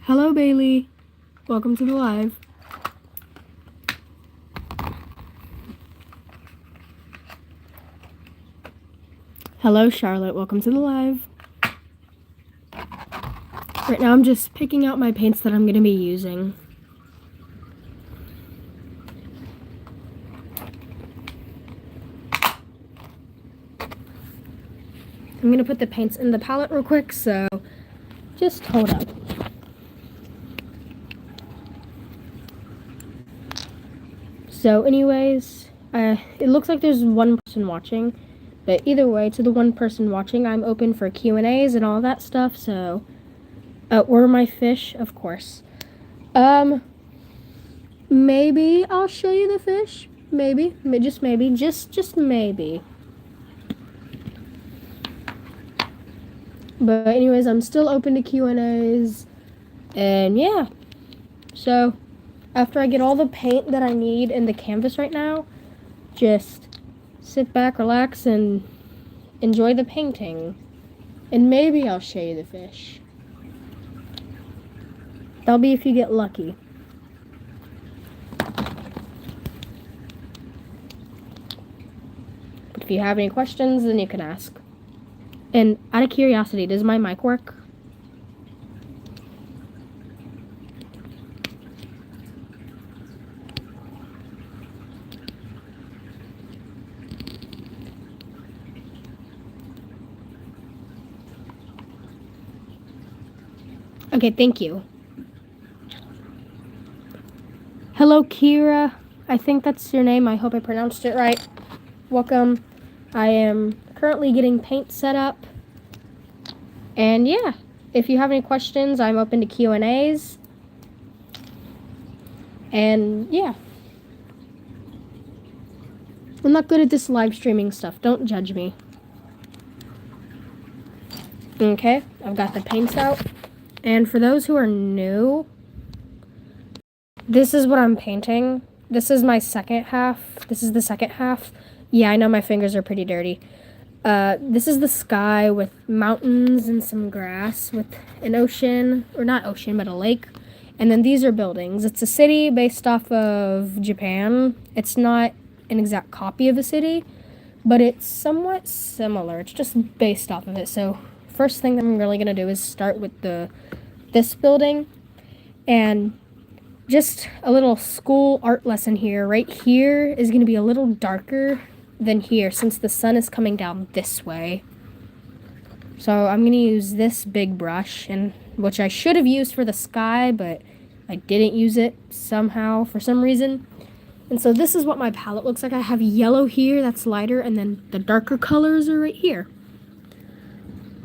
Hello, Bailey. Welcome to the live. Hello, Charlotte. Welcome to the live. Right now, I'm just picking out my paints that I'm going to be using. I'm going to put the paints in the palette real quick, so just hold up. So anyways, it looks like there's one person watching, but either way, to the one person watching, I'm open for Q&As and all that stuff, so, or my fish, of course. Maybe I'll show you the fish, maybe, just maybe, just maybe. But anyways, I'm still open to Q&As, and yeah, so after I get all the paint that I need in the canvas right now, just sit back, relax, and enjoy the painting. And maybe I'll show you the fish. That'll be if you get lucky. If you have any questions, then you can ask. And out of curiosity, does my mic work? Okay, thank you. Hello, Kira. I think that's your name. I hope I pronounced it right. Welcome. I am currently getting paint set up. And yeah, if you have any questions, I'm open to Q&As. And yeah. I'm not good at this live streaming stuff. Don't judge me. Okay, I've got the paints out. And for those who are new, this is what I'm painting. This is my second half. This is the second half. Yeah, I know my fingers are pretty dirty. This is the sky with mountains and some grass with an ocean, or not ocean, but a lake. And then these are buildings. It's a city based off of Japan. It's not an exact copy of a city, but it's somewhat similar. It's just based off of it. So first thing I'm really going to do is start with this building, and just a little school art lesson here. Right here is going to be a little darker than here since the sun is coming down this way. So I'm going to use this big brush, and which I should have used for the sky, but I didn't use it somehow for some reason. And so this is what my palette looks like. I have yellow here that's lighter, and then the darker colors are right here.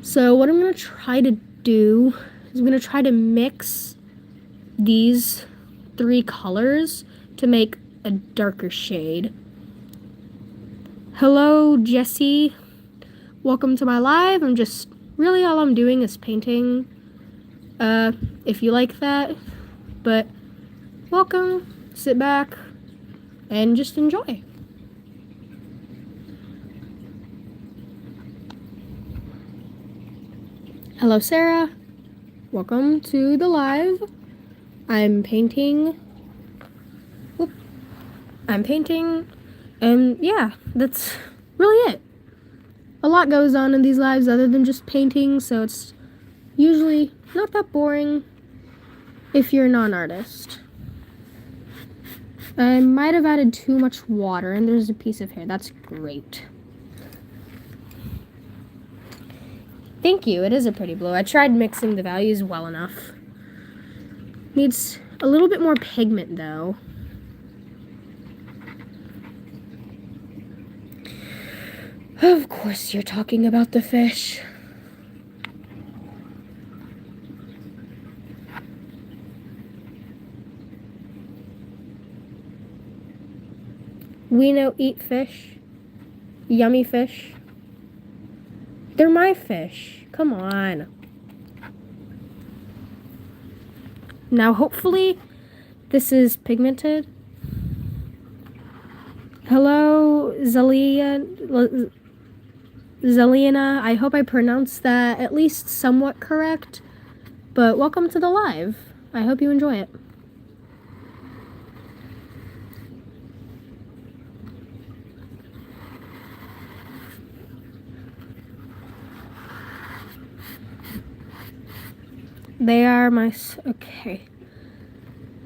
So what I'm going to try to do is I'm going to try to mix these three colors to make a darker shade. Hello, Jesse. Welcome to my live. Really all I'm doing is painting, if you like that. But welcome, sit back, and just enjoy. Hello, Sarah. Welcome to the live. I'm painting, and yeah, that's really it. A lot goes on in these lives other than just painting, so it's usually not that boring if you're a non-artist. I might have added too much water, and there's a piece of hair. That's great. Thank you. It is a pretty blue. I tried mixing the values well enough. Needs a little bit more pigment, though. Of course you're talking about the fish. We know eat fish. Yummy fish. They're my fish. Come on. Now hopefully this is pigmented. Hello, Zelina. I hope I pronounced that at least somewhat correct. But welcome to the live. I hope you enjoy it. They are my... Okay.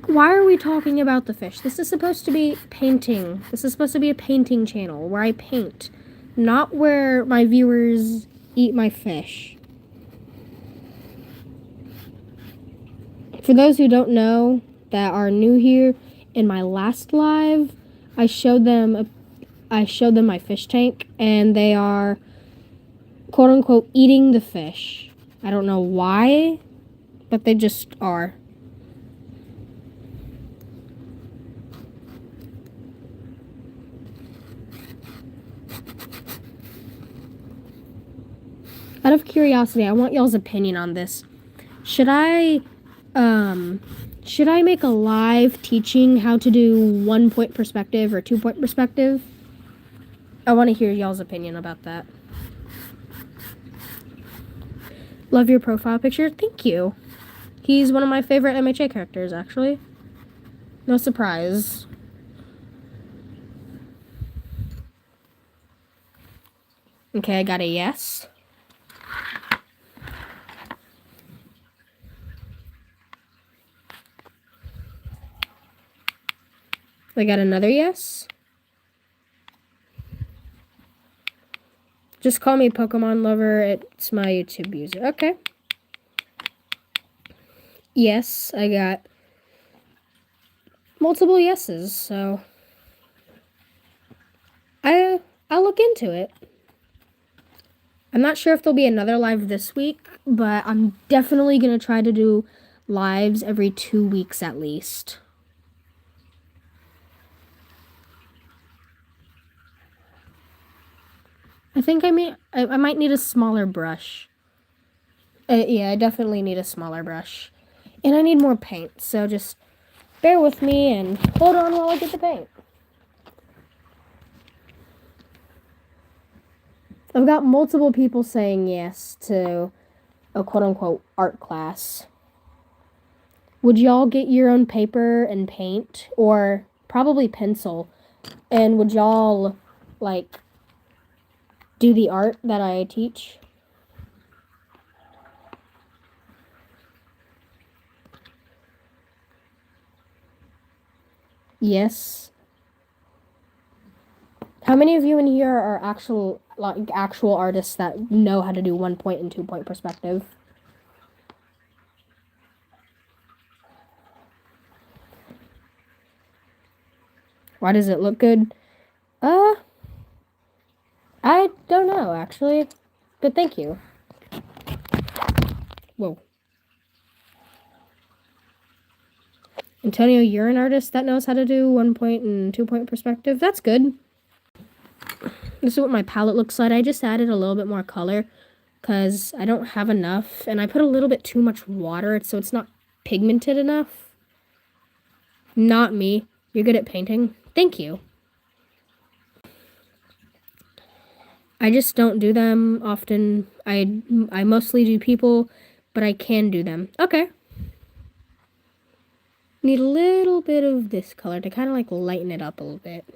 Why are we talking about the fish? This is supposed to be painting. This is supposed to be a painting channel where I paint, not where my viewers eat my fish. For those who don't know, that are new here, in my last live, I showed them my fish tank, and they are, quote unquote, eating the fish. I don't know why, but they just are. Out of curiosity, I want y'all's opinion on this. Should I make a live teaching how to do 1-point perspective or 2-point perspective? I want to hear y'all's opinion about that. Love your profile picture. Thank you. He's one of my favorite MHA characters, actually. No surprise. Okay, I got a yes. I got another yes. Just call me Pokemon Lover. It's my YouTube user. Okay. Yes, I got multiple yeses, so I'll look into it. I'm not sure if there'll be another live this week, but I'm definitely going to try to do lives every 2 weeks at least. I think I might need a smaller brush. Yeah, I definitely need a smaller brush. And I need more paint, so just bear with me and hold on while I get the paint. I've got multiple people saying yes to a quote-unquote art class. Would y'all get your own paper and paint, or probably pencil, and would y'all, like, do the art that I teach? Yes. How many of you in here are actual artists that know how to do 1-point and 2-point perspective? Why does it look good? I don't know, actually. But thank you. Whoa. Antonio, you're an artist that knows how to do 1-point and 2-point perspective? That's good. This is what my palette looks like. I just added a little bit more color because I don't have enough. And I put a little bit too much water, so it's not pigmented enough. Not me. You're good at painting. Thank you. I just don't do them often. I mostly do people, but I can do them. Okay. Need a little bit of this color to kind of like lighten it up a little bit.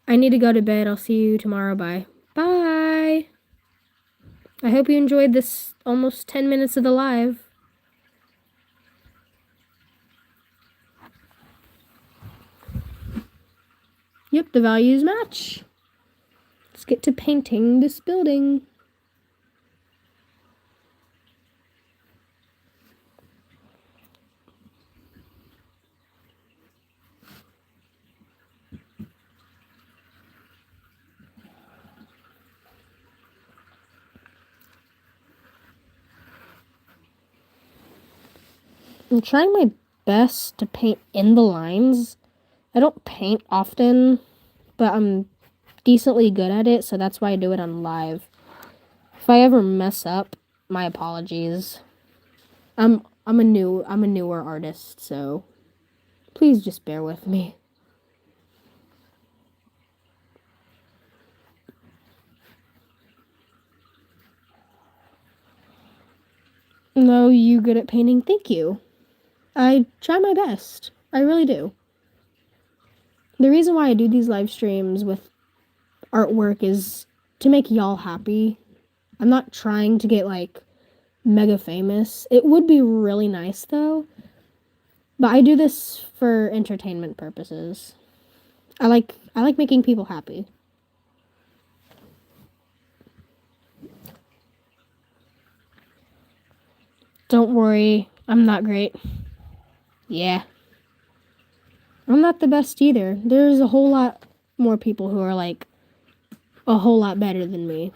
I need to go to bed. I'll see you tomorrow. Bye. Bye. I hope you enjoyed this almost 10 minutes of the live. Yep, the values match. Let's get to painting this building. I'm trying my best to paint in the lines. I don't paint often, but I'm decently good at it, so that's why I do it on live. If I ever mess up, my apologies. I'm a newer artist, so please just bear with me. No, you good at painting. Thank you. I try my best. I really do. The reason why I do these live streams with artwork is to make y'all happy. I'm not trying to get like mega famous. It would be really nice though. But I do this for entertainment purposes. I like making people happy. Don't worry, I'm not great. Yeah. I'm not the best either. There's a whole lot more people who are like a whole lot better than me.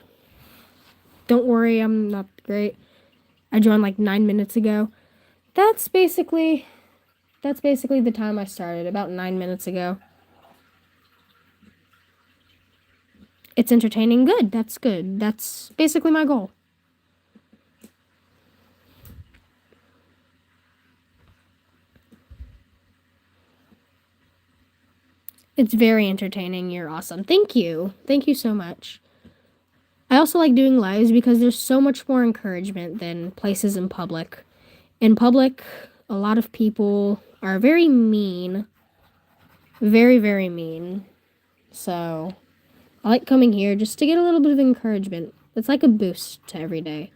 Don't worry, I'm not great. I joined like 9 minutes ago. That's basically the time I started, about 9 minutes ago. It's entertaining. Good. That's good. That's basically my goal. It's very entertaining. You're awesome. Thank you. Thank you so much. I also like doing lives because there's so much more encouragement than places in public. In public, a lot of people are very mean. Very, very mean. So, I like coming here just to get a little bit of encouragement. It's like a boost to every day.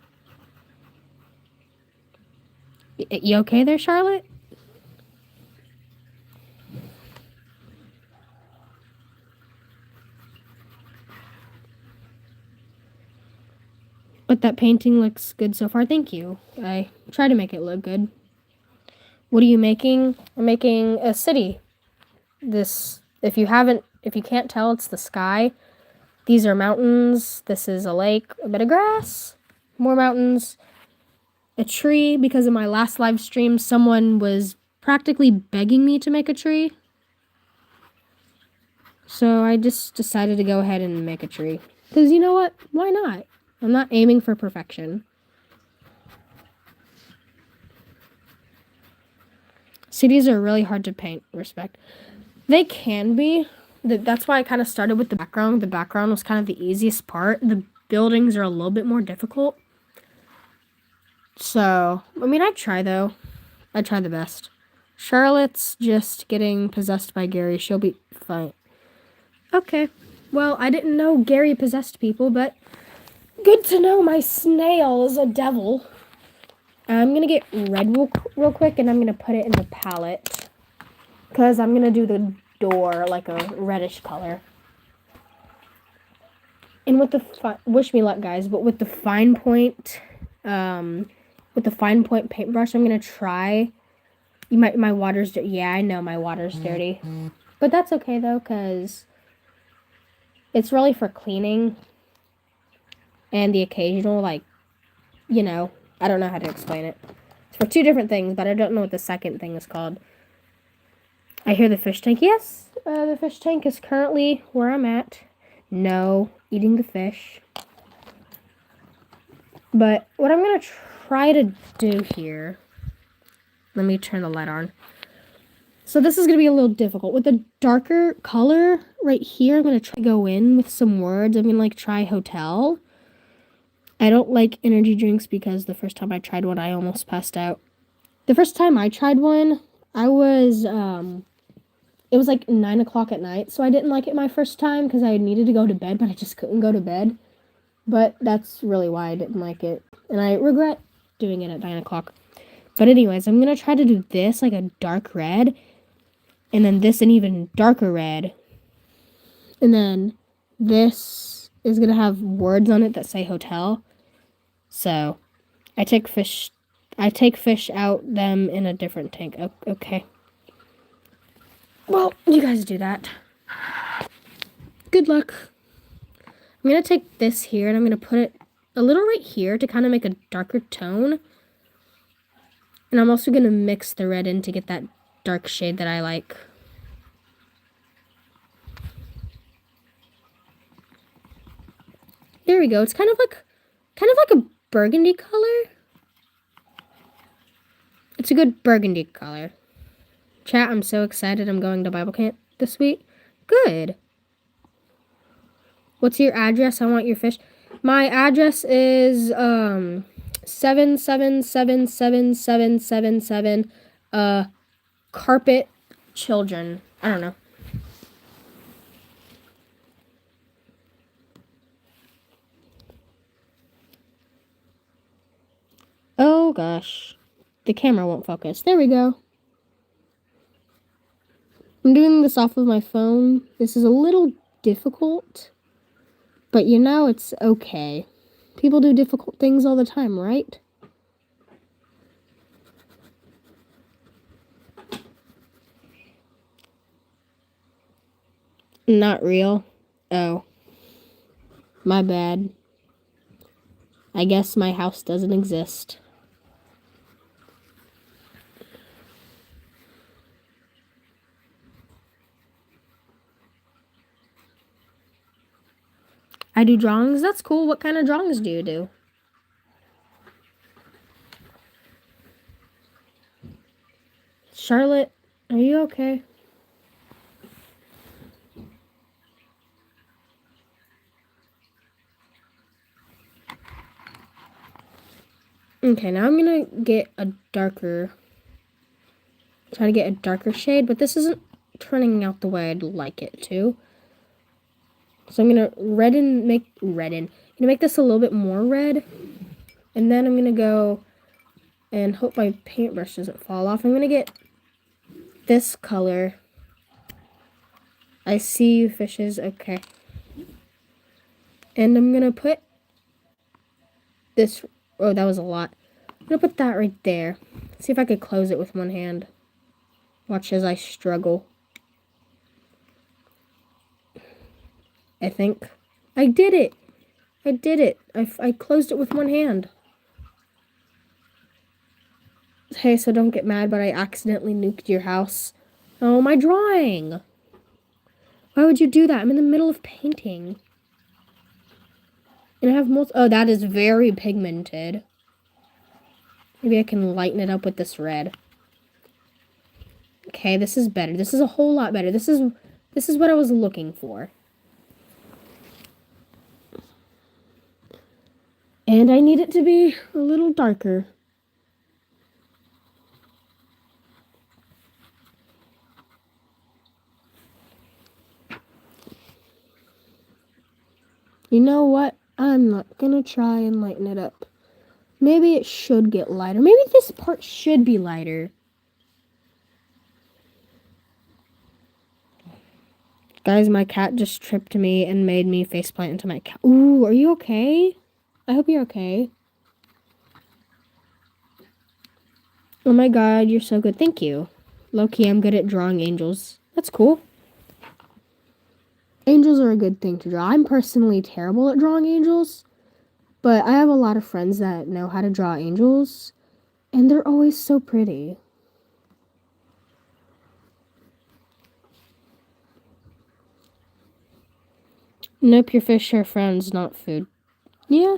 You okay there, Charlotte? But that painting looks good so far. Thank you. I try to make it look good. What are you making? I'm making a city. This, if you can't tell, it's the sky. These are mountains. This is a lake, a bit of grass, more mountains, a tree. Because in my last live stream, someone was practically begging me to make a tree. So I just decided to go ahead and make a tree. Because you know what? Why not? I'm not aiming for perfection. Cities are really hard to paint, respect. They can be. That's why I kind of started with the background. The background was kind of the easiest part. The buildings are a little bit more difficult. So, I mean, I'd try though. I'd try the best. Charlotte's just getting possessed by Gary. She'll be fine. Okay. Well, I didn't know Gary possessed people, but good to know my snail is a devil. I'm going to get red real quick, and I'm going to put it in the palette. Because I'm going to do the door like a reddish color. And with the, wish me luck, guys, but with the fine point, paintbrush, I'm going to try. My water's dirty. Yeah, I know my water's dirty. But that's okay, though, because it's really for cleaning. And the occasional, like, you know, I don't know how to explain it. It's for two different things, but I don't know what the second thing is called. I hear the fish tank. Yes, the fish tank is currently where I'm at. No, eating the fish. But what I'm going to try to do here... Let me turn the light on. So this is going to be a little difficult. With a darker color right here, I'm going to try to go in with some words. I'm going to, like, try hotel. I don't like energy drinks because the first time I tried one, I almost passed out. The first time I tried one, I was, it was like 9 o'clock at night, so I didn't like it my first time because I needed to go to bed, but I just couldn't go to bed. But that's really why I didn't like it. And I regret doing it at 9 o'clock. But anyways, I'm going to try to do this, like a dark red. And then this an even darker red. And then this is going to have words on it that say hotel. So, I take fish out them in a different tank. Okay. Well, you guys do that. Good luck. I'm going to take this here and I'm going to put it a little right here to kind of make a darker tone. And I'm also going to mix the red in to get that dark shade that I like. There we go. It's kind of like a burgundy color. It's a good burgundy color. Chat, I'm so excited I'm going to Bible camp this week. Good. What's your address? I want your fish. My address is 7777777 carpet children. I don't know. Oh gosh. The camera won't focus. There we go. I'm doing this off of my phone. This is a little difficult, but you know, it's okay. People do difficult things all the time, right? Not real. Oh. My bad. I guess my house doesn't exist. I do drawings? That's cool. What kind of drawings do you do? Charlotte, are you okay? Okay, now I'm gonna get a darker... Try to get a darker shade, but this isn't turning out the way I'd like it to. So I'm gonna make this a little bit more red. And then I'm gonna go and hope my paintbrush doesn't fall off. I'm gonna get this color. I see you, fishes. Okay. And I'm gonna put this... Oh, that was a lot. I'm gonna put that right there. See if I could close it with one hand. Watch as I struggle. I think I did it. I did it. I closed it with one hand. Hey, so don't get mad, but I accidentally nuked your house. Oh, my drawing. Why would you do that? I'm in the middle of painting. And I have oh, that is very pigmented. Maybe I can lighten it up with this red. Okay, this is better. This is a whole lot better. This is what I was looking for. And I need it to be a little darker. You know what? I'm not gonna try and lighten it up. Maybe it should get lighter. Maybe this part should be lighter. Guys, my cat just tripped me and made me faceplant into my cat. Ooh, are you okay? I hope you're okay. Oh my god, you're so good. Thank you. Low-key, I'm good at drawing angels. That's cool. Angels are a good thing to draw. I'm personally terrible at drawing angels, but I have a lot of friends that know how to draw angels, and they're always so pretty. Nope, your fish are friends, not food. Yeah.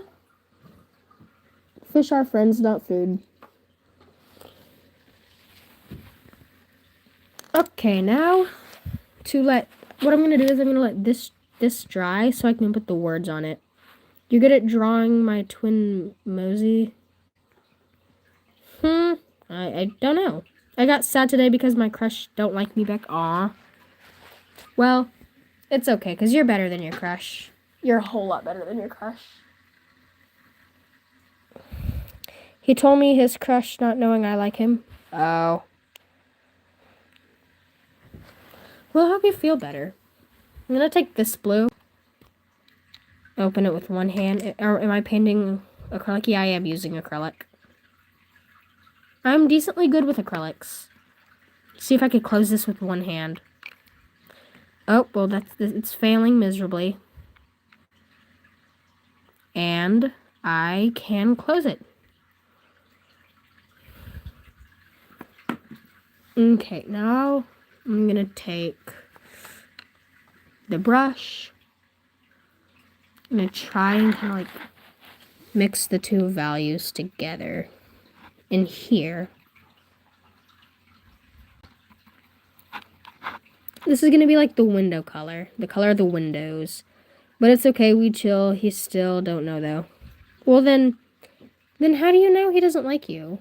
Fish are friends, not food. Okay, now what I'm gonna do is I'm gonna let this dry so I can put the words on it. You're good at drawing my twin Mosey? I don't know. I got sad today because my crush don't like me back. Aw. Well, it's okay, because you're better than your crush. You're a whole lot better than your crush. He told me his crush not knowing I like him. Oh. Well, I hope you feel better. I'm gonna take this blue. Open it with one hand. Or am I painting acrylic? Yeah, I am using acrylic. I'm decently good with acrylics. See if I could close this with one hand. Oh, well, it's failing miserably. And I can close it. Okay, now I'm gonna take the brush. I'm gonna try and kind of like mix the two values together in here. This is gonna be like the window color, the color of the windows. But it's okay, we chill. He still don't know though. Well then, Then how do you know he doesn't like you?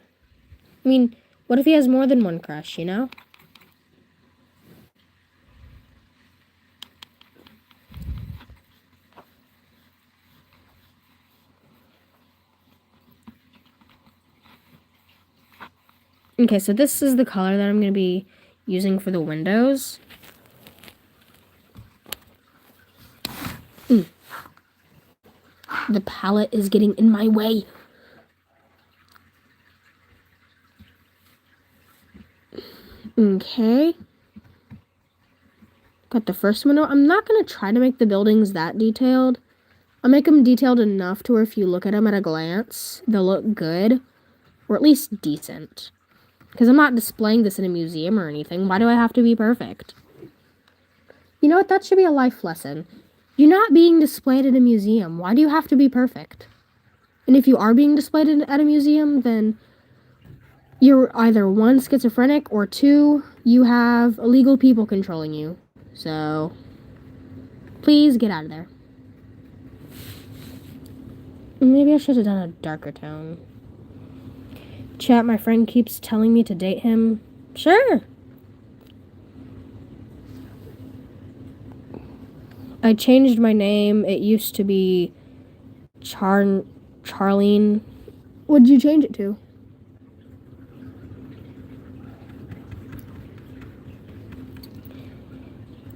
I mean, what if he has more than one crush, you know? Okay, so this is the color that I'm going to be using for the windows. The palette is getting in my way. Okay. Got the first window. I'm not going to try to make the buildings that detailed. I'll make them detailed enough to where if you look at them at a glance, they'll look good. Or at least decent. Because I'm not displaying this in a museum or anything. Why do I have to be perfect? You know what? That should be a life lesson. You're not being displayed at a museum. Why do you have to be perfect? And if you are being displayed at a museum, then you're either one, schizophrenic, or two, you have illegal people controlling you. So, please get out of there. Maybe I should have done a darker tone. Chat, my friend keeps telling me to date him. Sure. I changed my name. It used to be Charlene. What'd you change it to?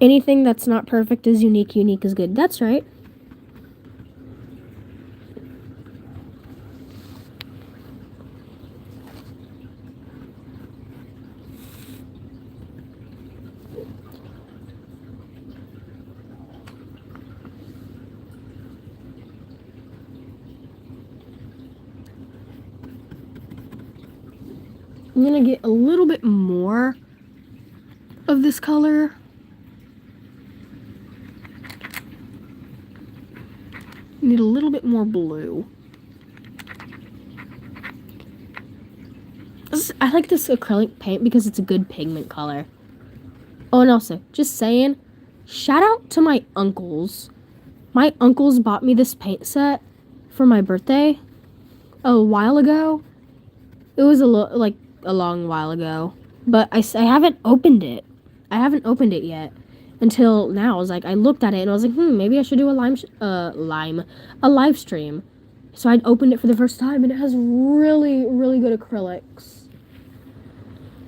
Anything that's not perfect is unique. Unique is good. That's right. I'm gonna get a little bit more of this color. Need a little bit more blue. I like this acrylic paint because it's a good pigment color. Oh, and also, just saying, shout out to my uncles. My uncles bought me this paint set for my birthday a while ago. It was a long while ago, but I haven't opened it. I haven't opened it yet until now. I was like, I looked at it and I was like, maybe I should do a live stream. So I'd opened it for the first time, and it has really, really good acrylics.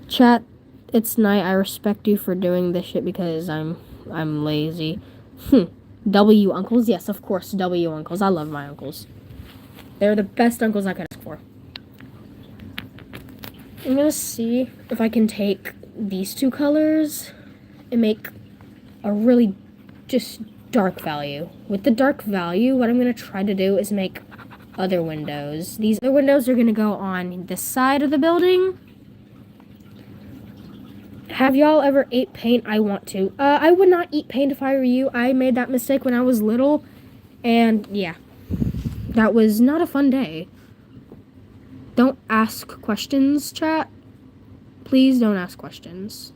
Chat, it's night. I respect you for doing this shit because I'm lazy. W uncles, yes, of course, W uncles. I love my uncles. They're the best uncles I could ask for. I'm gonna see if I can take these two colors and make a really just dark value. With the dark value, what I'm gonna try to do is make other windows. These other windows are gonna go on this side of the building. Have y'all ever ate paint? I want to. I would not eat paint if I were you. I made that mistake when I was little, and yeah, that was not a fun day. Don't ask questions, chat. Please don't ask questions.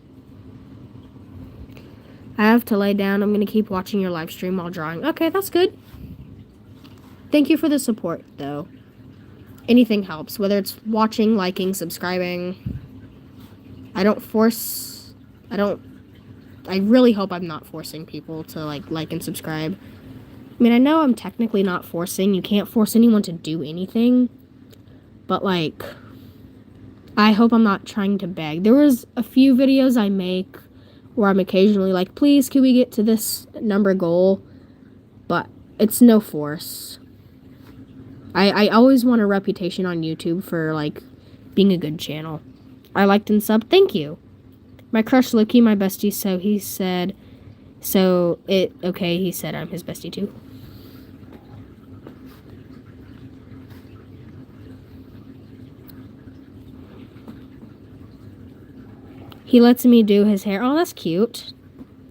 I have to lay down. I'm going to keep watching your live stream while drawing. Okay, that's good. Thank you for the support, though. Anything helps, whether it's watching, liking, subscribing. I really hope I'm not forcing people to like and subscribe. I mean, I know I'm technically not forcing. You can't force anyone to do anything. But, I hope I'm not trying to beg. There was a few videos I make where I'm occasionally like, please, can we get to this number goal? But it's no force. I always want a reputation on YouTube for, being a good channel. I liked and subbed. Thank you. My crush, Loki, my bestie, he said I'm his bestie, too. He lets me do his hair. Oh, that's cute.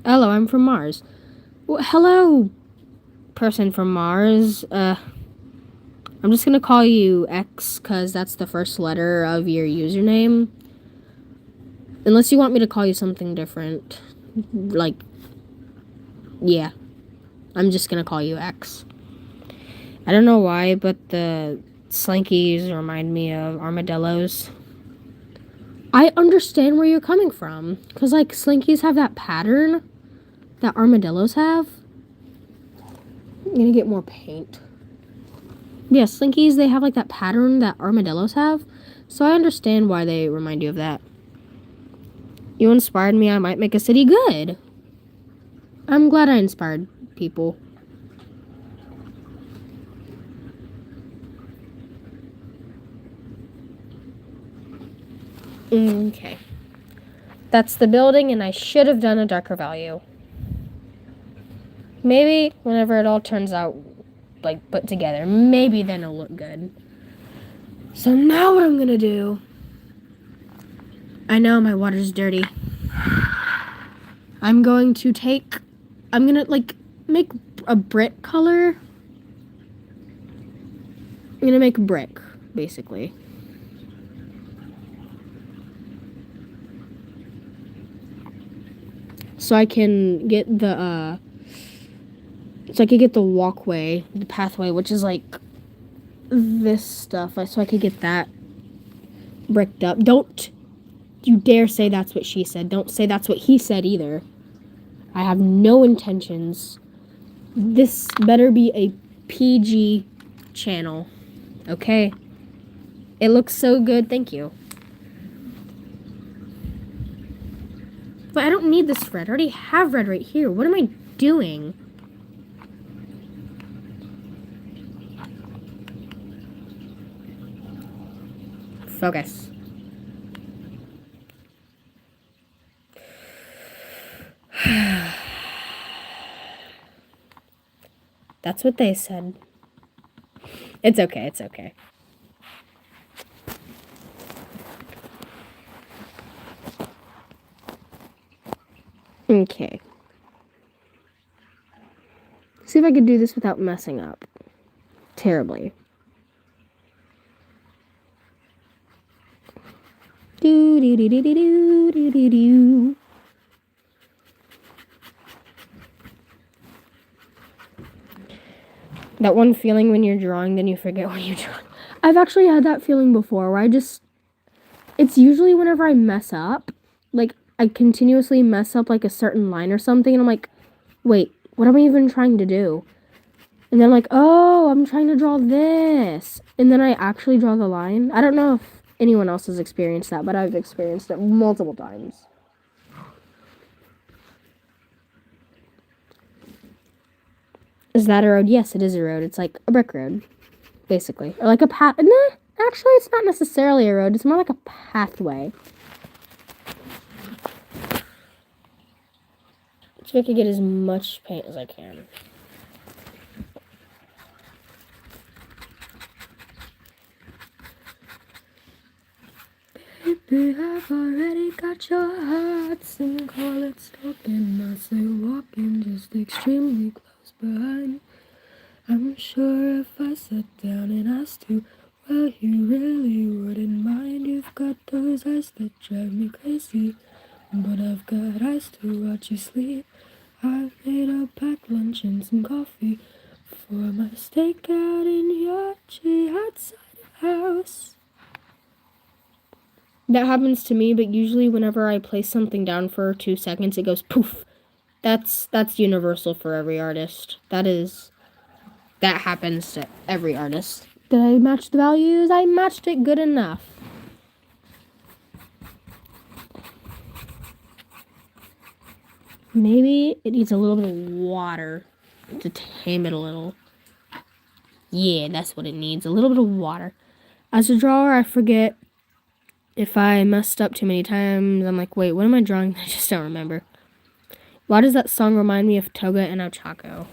Hello, I'm from Mars. Well, hello, person from Mars. I'm just gonna call you X, because that's the first letter of your username. Unless you want me to call you something different. I'm just gonna call you X. I don't know why, but the Slinkies remind me of armadillos. I understand where you're coming from. Because, like, Slinkies have that pattern that armadillos have. I'm gonna get more paint. Yeah, Slinkies, they have, like, that pattern that armadillos have. So I understand why they remind you of that. You inspired me. I might make a city good. I'm glad I inspired people. Okay. That's the building, and I should have done a darker value. Maybe whenever it all turns out, like, put together, maybe then it'll look good. So now what I'm gonna do... I know my water's dirty. I'm gonna, like, make a brick color. I'm gonna make a brick, basically. So I can get the, walkway, the pathway, which is, like, this stuff. So I could get that bricked up. Don't you dare say that's what she said. Don't say that's what he said either. I have no intentions. This better be a PG channel. Okay? It looks so good. Thank you. But I don't need this red. I already have red right here. What am I doing? Focus. That's what they said. It's okay. It's okay. Okay. See if I can do this without messing up terribly. Do do do do do do do do do. That one feeling when you're drawing, then you forget what you're drawing. I've actually had that feeling before where it's usually whenever I mess up, like I continuously mess up like a certain line or something, and I'm like, wait, what am I even trying to do? And then I'm like, oh, I'm trying to draw this. And then I actually draw the line. I don't know if anyone else has experienced that, but I've experienced it multiple times. Is that a road? Yes, it is a road. It's like a brick road, basically. Or like a path. Nah, actually, it's not necessarily a road. It's more like a pathway. So I can get as much paint as I can. Baby, I've already got your heart. Sing, call it stalking. I say walking, just extremely close behind. I'm sure if I sat down and asked you, well, you really wouldn't mind. You've got those eyes that drive me crazy, but I've got eyes to watch you sleep. I've made a packed lunch and some coffee for my stakeout in your tree outside the house. That happens to me, but usually whenever I place something down for 2 seconds, it goes poof. That's universal for every artist. That happens to every artist. Did I match the values? I matched it good enough. Maybe it needs a little bit of water to tame it a little. Yeah, that's what it needs. A little bit of water. As a drawer, I forget if I messed up too many times. I'm like, wait, what am I drawing? I just don't remember. Why does that song remind me of Toga and Ochako?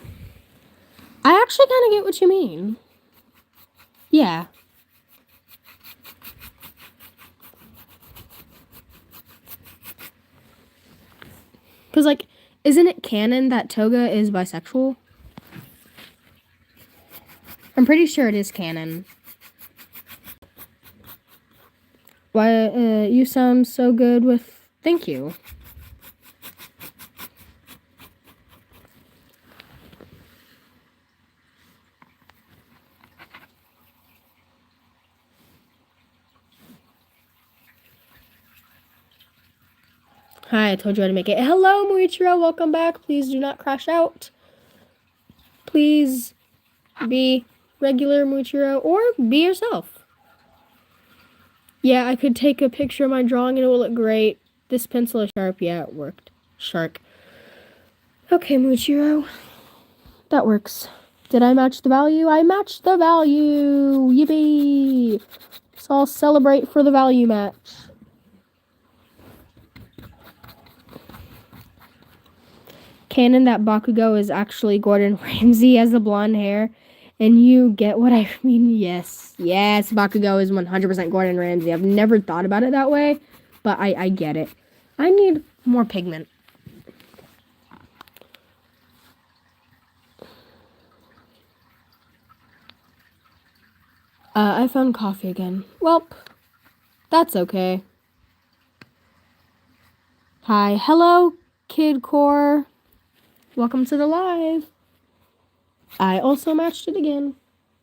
I actually kind of get what you mean. Yeah. Because, like, isn't it canon that Toga is bisexual? I'm pretty sure it is canon. Why, you sound so good with... Thank you. Hi, I told you how to make it. Hello, Muichiro. Welcome back. Please do not crash out. Please be regular, Muichiro, or be yourself. Yeah, I could take a picture of my drawing and it will look great. This pencil is sharp. Yeah, it worked. Shark. Okay, Muichiro. That works. Did I match the value? I matched the value! Yippee! So I'll celebrate for the value match. Canon, that Bakugo is actually Gordon Ramsay as the blonde hair. And you get what I mean? Yes. Yes, Bakugo is 100% Gordon Ramsay. I've never thought about it that way, but I get it. I need more pigment. I found coffee again. Welp. That's okay. Hi. Hello, Kid Core. Welcome to the live. I also matched it again.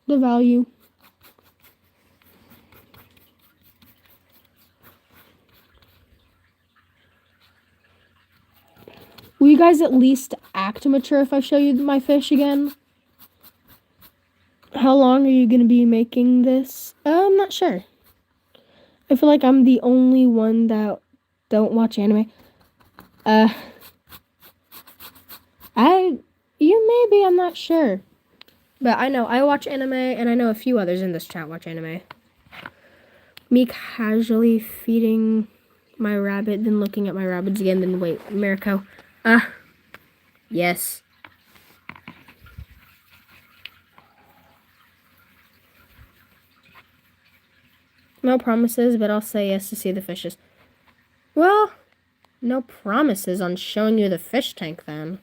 The value. Will you guys at least act mature if I show you my fish again? How long are you going to be making this? I'm not sure. I feel like I'm the only one that don't watch anime. You may be, I'm not sure. But I know I watch anime, and I know a few others in this chat watch anime. Me casually feeding my rabbit, then looking at my rabbits again, then wait, Mariko. Yes. No promises, but I'll say yes to see the fishes. Well, no promises on showing you the fish tank then.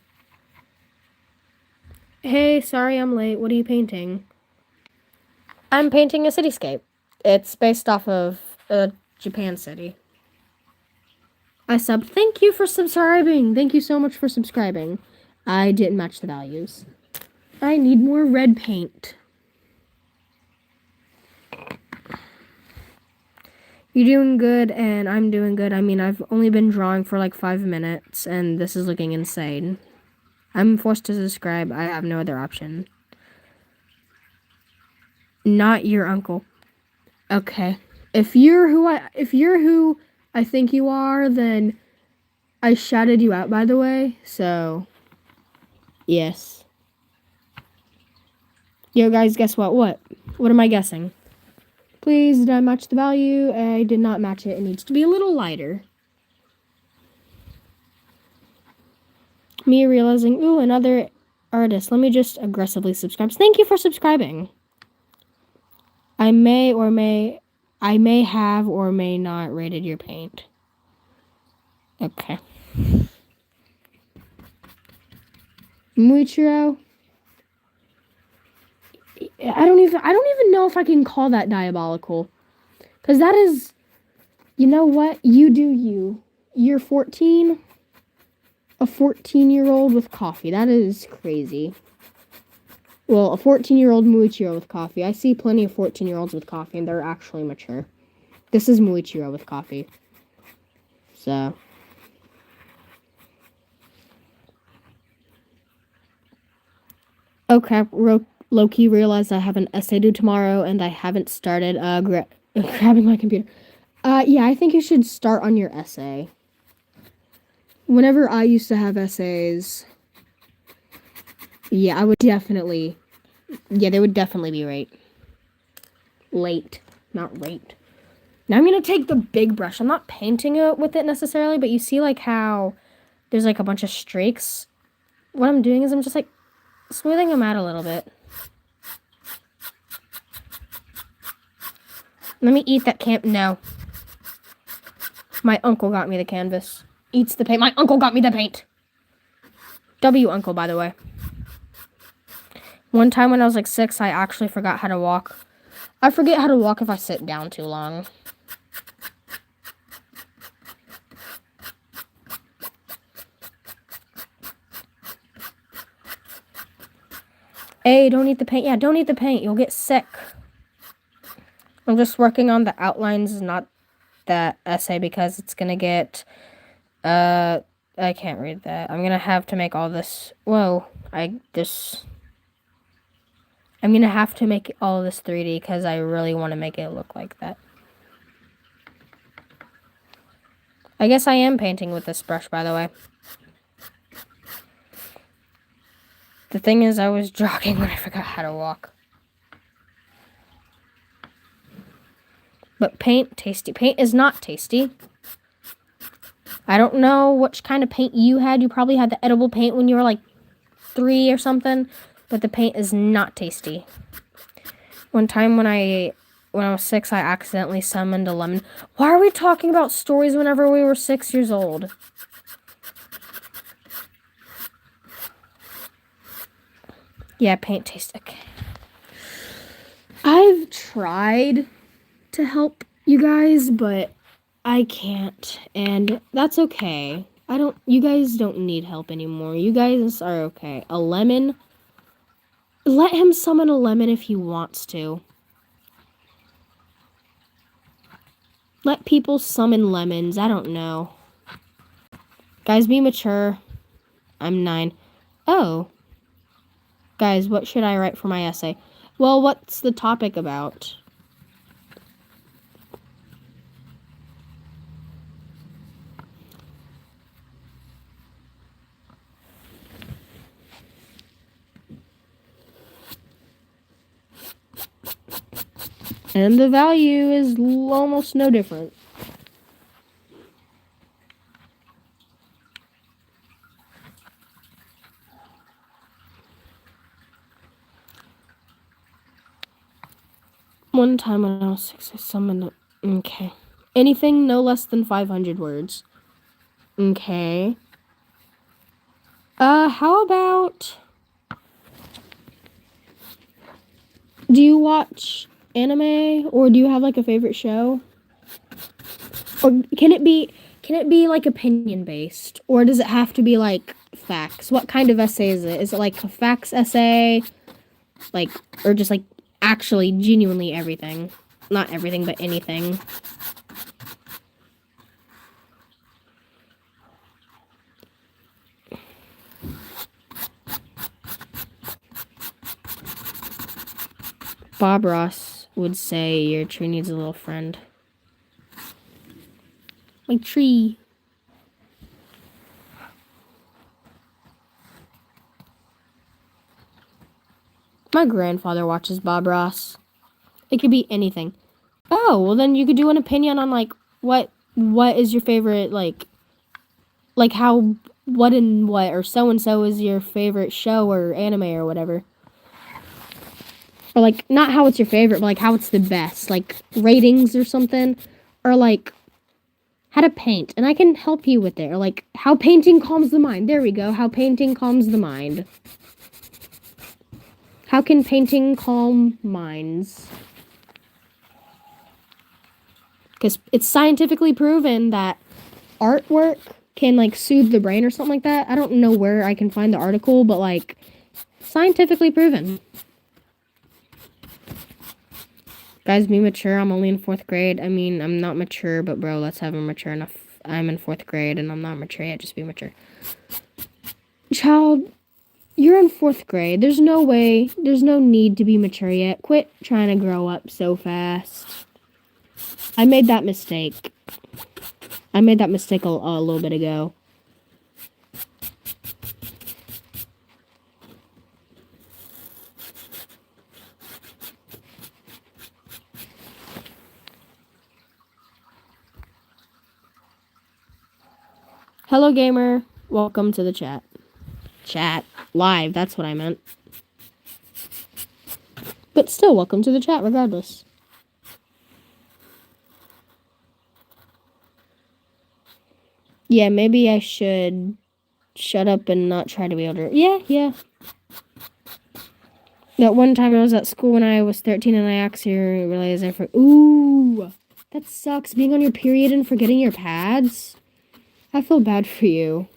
Hey, sorry I'm late. What are you painting? I'm painting a cityscape. It's based off of a Japan city. I subbed. Thank you for subscribing. Thank you so much for subscribing. I didn't match the values. I need more red paint. You're doing good, and I'm doing good. I mean, I've only been drawing for like 5 minutes, and this is looking insane. I'm forced to subscribe. I have no other option. Not your uncle. Okay. If you're who I think you are, then I shouted you out, by the way. So, yes. Yo, guys, guess what? What am I guessing? Please, did I match the value? I did not match it. It needs to be a little lighter. Me realizing, ooh, another artist. Let me just aggressively subscribe. Thank you for subscribing. I may have or may not rated your paint. Okay. Muichiro. I don't even know if I can call that diabolical. Cause that is, you know what? You do you. You're 14. A 14-year-old with coffee. That is crazy. Well, a 14-year-old Muichiro with coffee. I see plenty of 14-year-olds with coffee, and they're actually mature. This is Muichiro with coffee. So. Okay, Loki realized I have an essay due tomorrow, and I haven't started grabbing my computer. Yeah, I think you should start on your essay. Whenever I used to have essays, yeah, I would definitely, yeah, they would definitely be late, not rate. Now I'm going to take the big brush. I'm not painting it with it necessarily, but you see like how there's like a bunch of streaks. What I'm doing is I'm just like smoothing them out a little bit. Let me eat that no. My uncle got me the canvas. Eats the paint. My uncle got me the paint. W uncle, by the way. One time when I was like 6, I actually forgot how to walk. I forget how to walk if I sit down too long. Hey, don't eat the paint. Yeah, don't eat the paint. You'll get sick. I'm just working on the outlines, not the essay, because it's going to get I can't read that. I'm gonna have to make all this. Whoa, I'm gonna have to make all this 3D because I really want to make it look like that. I guess I am painting with this brush, by the way. The thing is, I was jogging when I forgot how to walk. But paint, tasty. Paint is not tasty. I don't know which kind of paint you had. You probably had the edible paint when you were like 3 or something. But the paint is not tasty. One time when I was 6, I accidentally summoned a lemon. Why are we talking about stories whenever we were 6 years old? Yeah, paint tastes okay. I've tried to help you guys, but I can't, and that's okay. You guys don't need help anymore. You guys are okay. A lemon, let him summon a lemon if he wants to. Let people summon lemons. I don't know. Guys, be mature. I'm 9. Oh. Guys, what should I write for my essay? Well, what's the topic about? And the value is almost no different. One time when I was 6, I summoned... Okay. Anything no less than 500 words. Okay. How about... Do you watch anime, or do you have, like, a favorite show? Or can it be like, opinion-based? Or does it have to be, like, facts? What kind of essay is it? Is it, like, a facts essay? Like, or just, like, actually, genuinely everything? Not everything, but anything. Bob Ross would say your tree needs a little friend. My tree. My grandfather watches Bob Ross. It could be anything. Oh, well then you could do an opinion on like what is your favorite like how what and what or so and so is your favorite show or anime or whatever. Or like not how it's your favorite, but like how it's the best, like ratings or something, or like how to paint, and I can help you with it. Or like how painting calms the mind. There we go. How painting calms the mind. How can painting calm minds? Because it's scientifically proven that artwork can like soothe the brain or something like that. I don't know where I can find the article, but like scientifically proven. Guys, be mature. I'm only in 4th grade. I mean, I'm not mature, but bro, let's have a mature enough. I'm in 4th grade and I'm not mature yet. Just be mature. Child, you're in 4th grade. There's no way. There's no need to be mature yet. Quit trying to grow up so fast. I made that mistake. I made that mistake a little bit ago. Hello, gamer. Welcome to the chat. Chat. Live, that's what I meant. But still, welcome to the chat regardless. Yeah, maybe I should shut up and not try to be older. Yeah. That one time I was at school when I was 13 and I accidentally realized Ooh, that sucks. Being on your period and forgetting your pads. I feel bad for you.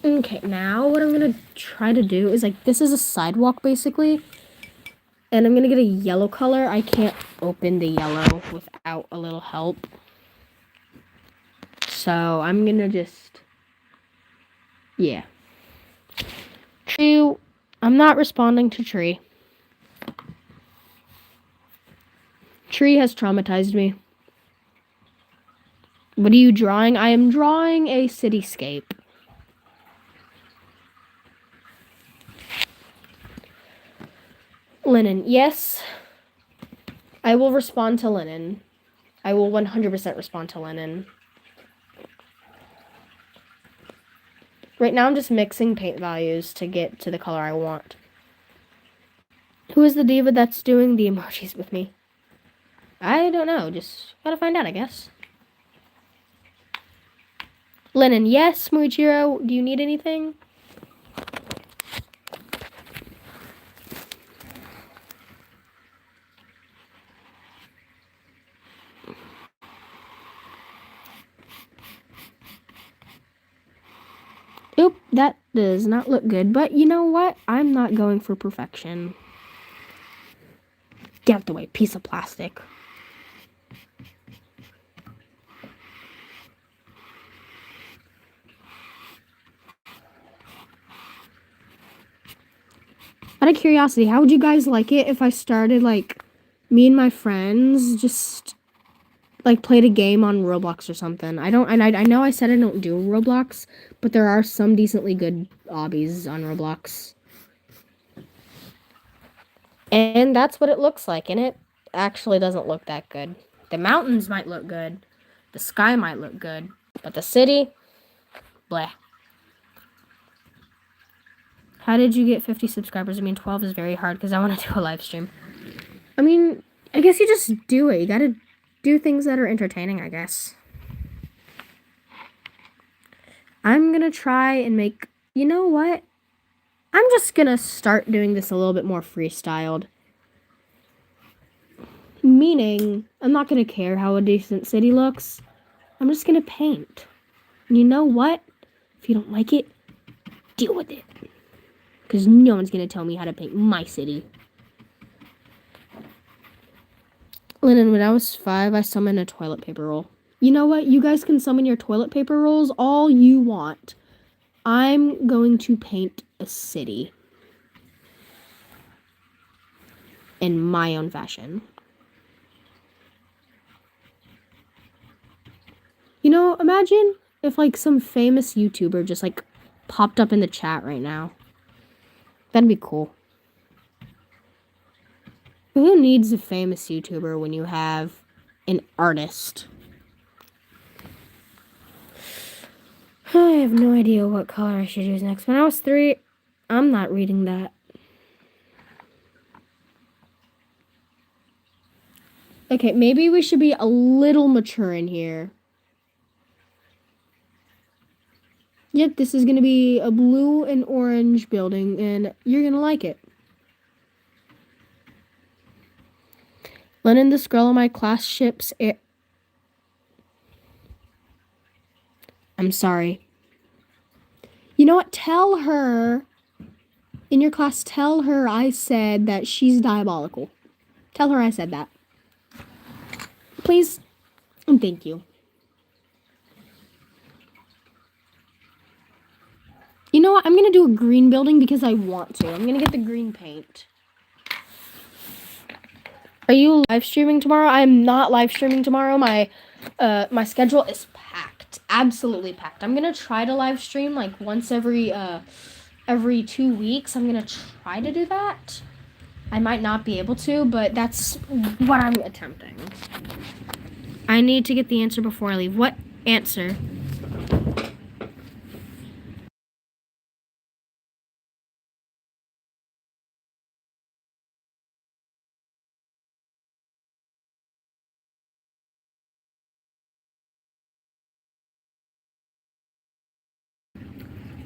Okay, now what I'm gonna try to do is like, this is a sidewalk basically. And I'm gonna get a yellow color. I can't open the yellow without a little help. So I'm gonna just, yeah. Tree, I'm not responding to Tree. Tree has traumatized me. What are you drawing? I am drawing a cityscape. Lennon, yes. I will respond to Lennon. I will 100% respond to Lennon. Right now I'm just mixing paint values to get to the color I want. Who is the diva that's doing the emojis with me? I don't know. Just gotta find out, I guess. Lennon, yes. Muichiro, do you need anything? Oop, that does not look good. But you know what? I'm not going for perfection. Get out the way, piece of plastic. Out of curiosity, how would you guys like it if I started, like, me and my friends just, like, played a game on Roblox or something? I know I said I don't do Roblox, but there are some decently good obbies on Roblox. And that's what it looks like, and it actually doesn't look that good. The mountains might look good, the sky might look good, but the city, bleh. How did you get 50 subscribers? I mean, 12 is very hard because I want to do a live stream. I mean, I guess you just do it. You gotta do things that are entertaining, I guess. I'm gonna try and make... You know what? I'm just gonna start doing this a little bit more freestyled. Meaning, I'm not gonna care how a decent city looks. I'm just gonna paint. And you know what? If you don't like it, deal with it. Because no one's gonna tell me how to paint my city. Lennon, when I was 5, I summoned a toilet paper roll. You know what? You guys can summon your toilet paper rolls all you want. I'm going to paint a city. In my own fashion. You know, imagine if, like, some famous YouTuber just, like, popped up in the chat right now. That'd be cool. Who needs a famous YouTuber when you have an artist? I have no idea what color I should use next. When I was 3, I'm not reading that. Okay, maybe we should be a little mature in here. Yep, this is going to be a blue and orange building, and you're going to like it. Lennon, this girl in my class ships it. I'm sorry. You know what? Tell her, in your class, tell her I said that she's diabolical. Tell her I said that. Please, and thank you. You know what? I'm going to do a green building because I want to. I'm going to get the green paint. Are you live streaming tomorrow? I am not live streaming tomorrow. My schedule is packed. Absolutely packed. I'm going to try to live stream like once every 2 weeks. I'm going to try to do that. I might not be able to, but that's what I'm attempting. I need to get the answer before I leave. What answer?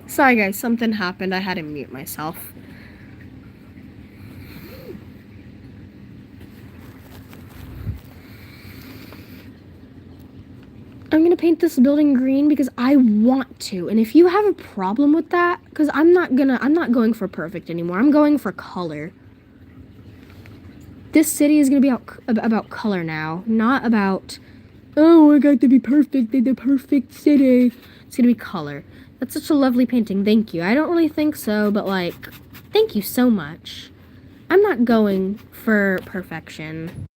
Sorry guys, something happened. I had to mute myself. I'm gonna paint this building green because I want to. And if you have a problem with that, because I'm not going for perfect anymore. I'm going for color. This city is gonna be about color now, not about Oh, I got to be perfect in the perfect city. It's gonna be color. That's such a lovely painting. Thank you. I don't really think so, but like, thank you so much. I'm not going for perfection.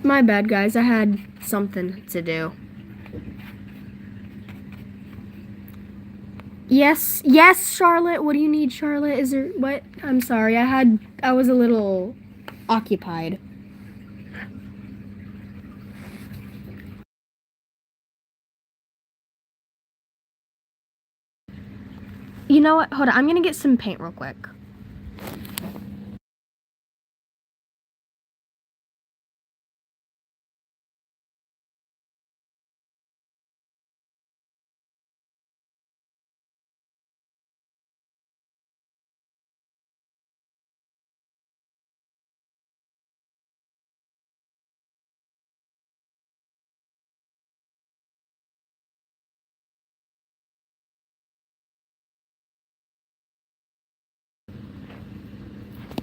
My bad, guys. I had something to do. Yes, yes, Charlotte. What do you need, Charlotte? Is there what? I'm sorry. I was a little occupied. You know what? Hold on. I'm gonna get some paint real quick.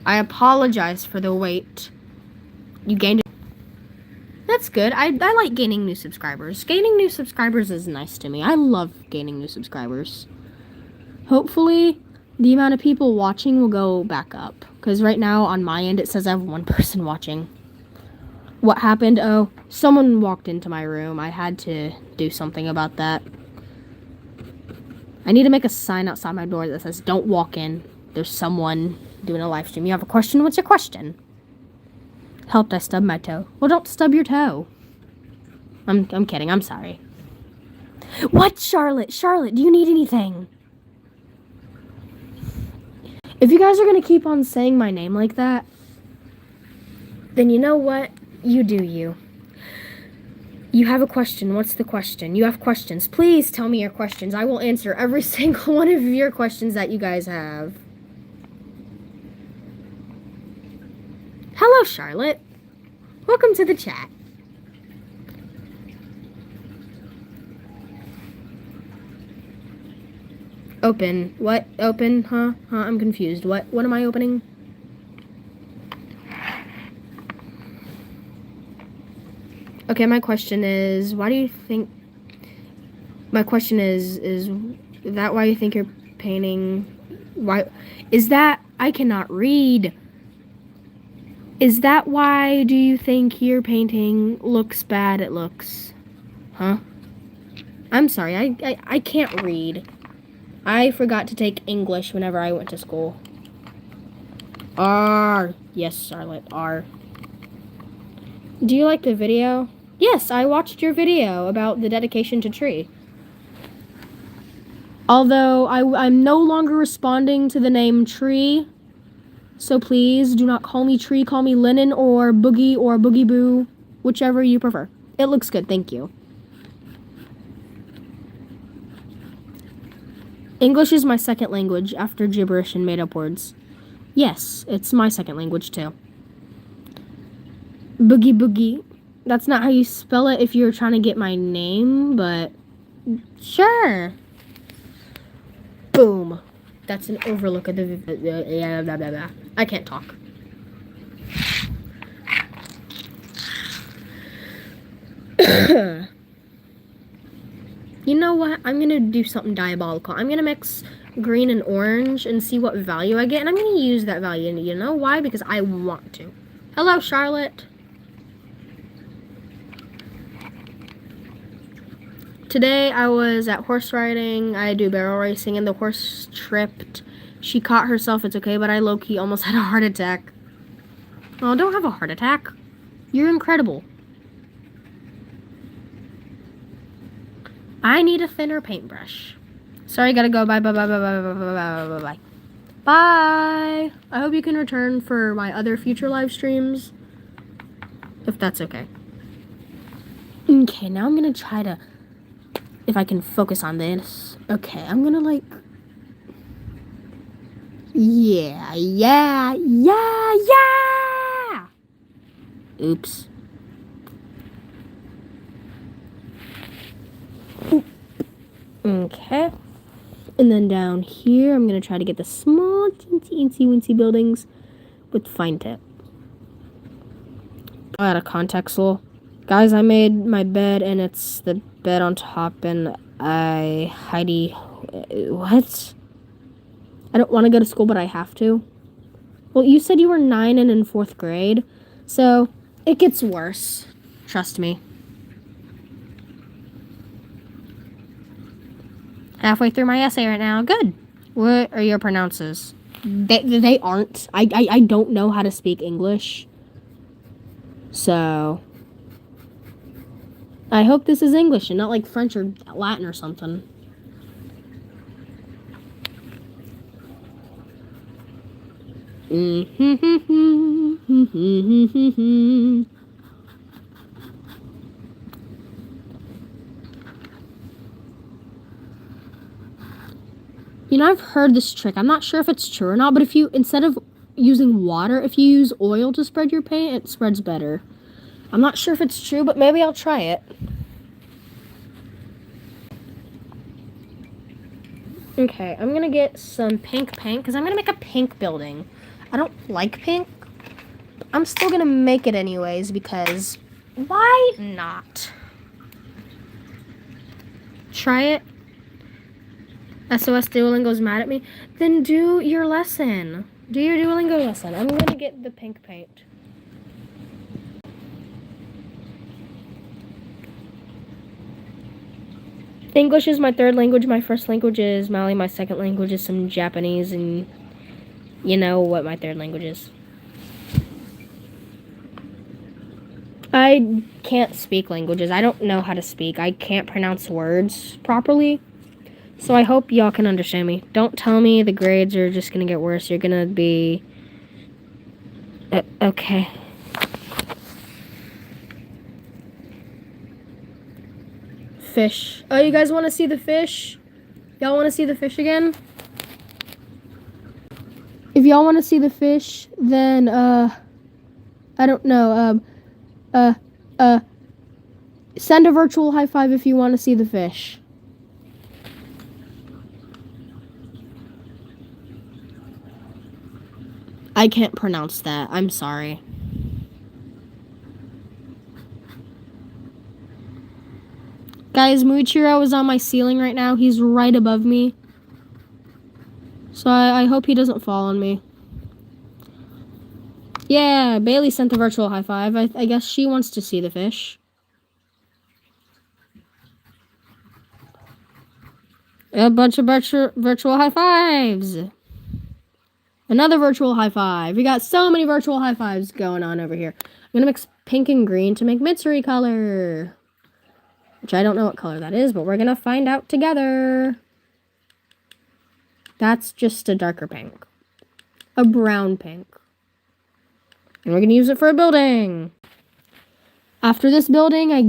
I apologize for the wait. You gained. That's good. I like gaining new subscribers. Gaining new subscribers is nice to me. I love gaining new subscribers. Hopefully, the amount of people watching will go back up. Because right now, on my end, it says I have one person watching. What happened? Oh, someone walked into my room. I had to do something about that. I need to make a sign outside my door that says, "Don't walk in. There's someone doing a live stream. You have a question? What's your question?" Helped I stub my toe. Well, don't stub your toe. I'm kidding. I'm sorry. What, Charlotte? Charlotte, do you need anything? If you guys are gonna keep on saying my name like that, then you know what? You do you. You have a question. What's the question? You have questions. Please tell me your questions. I will answer every single one of your questions that you guys have. Hello, Charlotte. Welcome to the chat. Open. What? Open? Huh? I'm confused. What am I opening? Okay, my question is, why do you think... My question is that why you think you're painting... Why... Is that... I cannot read. Is that why do you think your painting looks bad? It looks... Huh? I'm sorry, I can't read. I forgot to take English whenever I went to school. R. Yes, Charlotte, R. Do you like the video? Yes, I watched your video about the dedication to Tree. Although I'm no longer responding to the name Tree, so please do not call me Tree. Call me Lennon or Boogie Boo, whichever you prefer. It looks good, thank you. English is my second language after gibberish and made-up words. Yes, it's my second language too. Boogie. That's not how you spell it if you're trying to get my name, but sure. Boom. That's an overlook of the... I can't talk. You know what? I'm gonna do something diabolical. I'm gonna mix green and orange and see what value I get, and I'm gonna use that value. And you know why? Because I want to. Hello, Charlotte. Today I was at horse riding. I do barrel racing, and the horse tripped. She caught herself. It's okay, but I low-key almost had a heart attack. Oh, don't have a heart attack. You're incredible. I need a thinner paintbrush. Sorry, gotta go. Bye. Bye. I hope you can return for my other future live streams. If that's okay. Okay, now I'm gonna try to... If I can focus on this. Okay, I'm gonna like... Yeah, yeah, yeah, yeah! Oops. Okay. And then down here, I'm going to try to get the small, teensy-weensy buildings with fine tip. I had a context hole. Guys, I made my bed, and it's the bed on top, and Heidi... What? I don't want to go to school, but I have to. Well, you said you were 9 and in 4th grade, so it gets worse. Trust me. Halfway through my essay right now. Good. What are your pronounces? They aren't. I don't know how to speak English. So I hope this is English and not like French or Latin or something. You know, I've heard this trick. I'm not sure if it's true or not, but if you, instead of using water, if you use oil to spread your paint, it spreads better. I'm not sure if it's true, but maybe I'll try it. Okay, I'm gonna get some pink paint, because I'm gonna make a pink building. I don't like pink. I'm still gonna make it anyways, because why not? Try it. SOS Duolingo's mad at me. Then do your lesson. Do your Duolingo lesson. I'm gonna get the pink paint. English is my 3rd language. My 1st language is Mali. My 2nd language is some Japanese, and you know what my 3rd language is. I can't speak languages. I don't know how to speak. I can't pronounce words properly. So I hope y'all can understand me. Don't tell me the grades are just going to get worse. You're going to be... okay. Fish. Oh, you guys want to see the fish? Y'all want to see the fish again? If y'all want to see the fish, then, I don't know, send a virtual high five if you want to see the fish. I can't pronounce that. I'm sorry. Guys, Muichiro is on my ceiling right now. He's right above me. So I hope he doesn't fall on me. Yeah, Bailey sent the virtual high five. I guess she wants to see the fish. A bunch of virtual high fives. Another virtual high five. We got so many virtual high fives going on over here. I'm going to mix pink and green to make Mitsuri color. Which I don't know what color that is, but we're going to find out together. That's just a darker pink. A brown pink. And we're going to use it for a building. After this building, I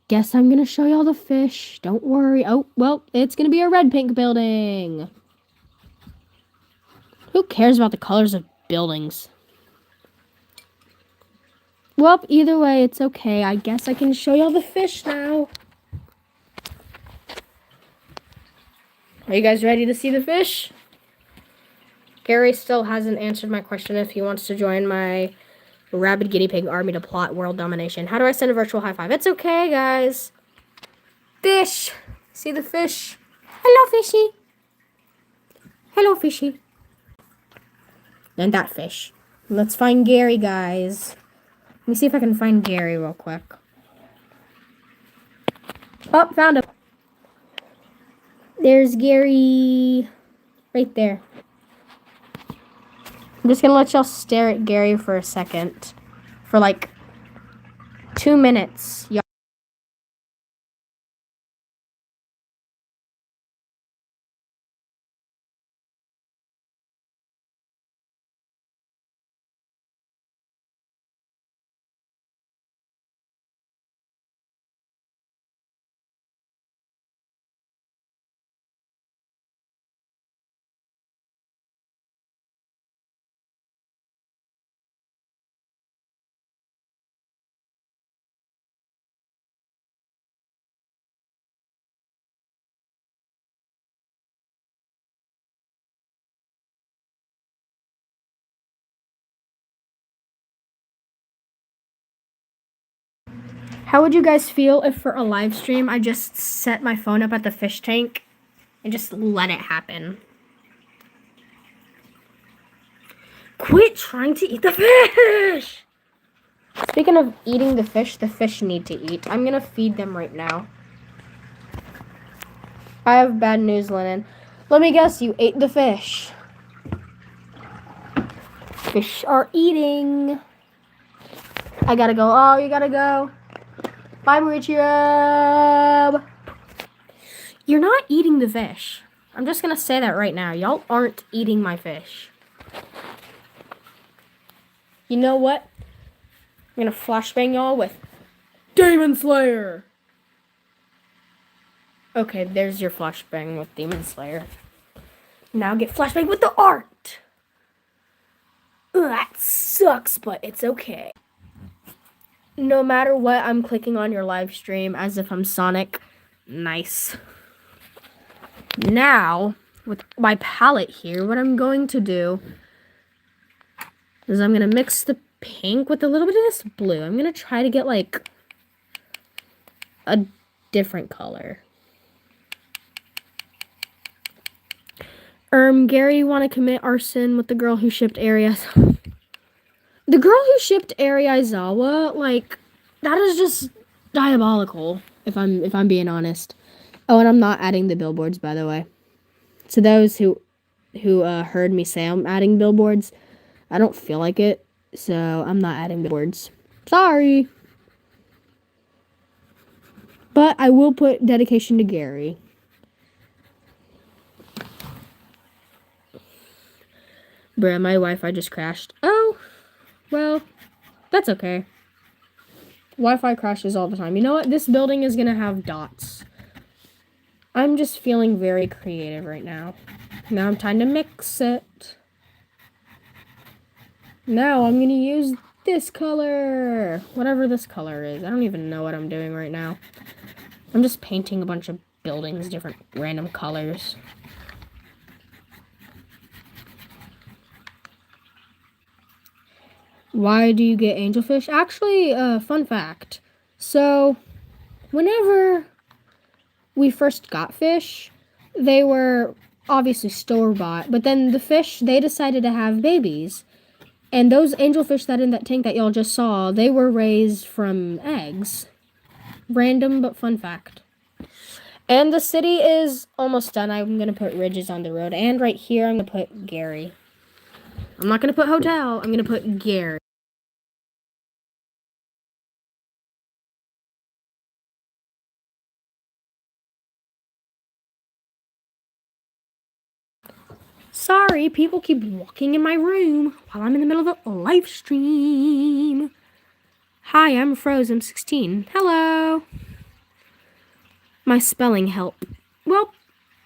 guess I'm going to show y'all the fish. Don't worry. Oh, well, it's going to be a red-pink building. Who cares about the colors of buildings? Well, either way, it's okay. I guess I can show y'all the fish now. Are you guys ready to see the fish? Gary still hasn't answered my question if he wants to join my rabid guinea pig army to plot world domination. How do I send a virtual high five? It's okay, guys. Fish. See the fish? Hello, fishy. Hello, fishy. And that fish. Let's find Gary, guys. Let me see if I can find Gary real quick. Oh, found him. There's Gary. Right there. I'm just gonna let y'all stare at Gary for a second. For like 2 minutes. Y'all How would you guys feel if for a live stream I just set my phone up at the fish tank and just let it happen? Quit trying to eat the fish! Speaking of eating the fish need to eat. I'm gonna feed them right now. I have bad news, Lennon. Let me guess, you ate the fish. Fish are eating. I gotta go. Oh, you gotta go. Bye, Mauricio. You're not eating the fish. I'm just gonna say that right now. Y'all aren't eating my fish. You know what? I'm gonna flashbang y'all with Demon Slayer. Okay, there's your flashbang with Demon Slayer. Now get flashbang with the art. Ugh, that sucks, but it's okay. No matter what, I'm clicking on your live stream as if I'm Sonic. Nice. Now, with my palette here, what I'm going to do is I'm going to mix the pink with a little bit of this blue. I'm going to try to get, like, a different color. Gary, you want to commit arson with the girl who shipped Areas? The girl who shipped Eri Aizawa, like, that is just diabolical, if I'm being honest. Oh, and I'm not adding the billboards, by the way. To those who heard me say I'm adding billboards, I don't feel like it, so I'm not adding billboards. Sorry. But I will put dedication to Gary. Bruh, my Wi-Fi just crashed. Oh, well, that's okay. Wi-Fi crashes all the time. You know what? This building is gonna have dots. I'm just feeling very creative right now. Now I'm trying to mix it. Now I'm gonna use this color. Whatever this color is. I don't even know what I'm doing right now. I'm just painting a bunch of buildings, different random colors. Why do you get angelfish? Actually, fun fact. So, whenever we first got fish, they were obviously store-bought, but then the fish, they decided to have babies. And those angelfish that in that tank that y'all just saw, they were raised from eggs. Random, but fun fact. And the city is almost done. I'm going to put ridges on the road. And right here, I'm going to put Gary. I'm not going to put hotel. I'm going to put Gary. Sorry, people keep walking in my room while I'm in the middle of a live stream. Hi, I'm Frozen 16. Hello. My spelling help. Well,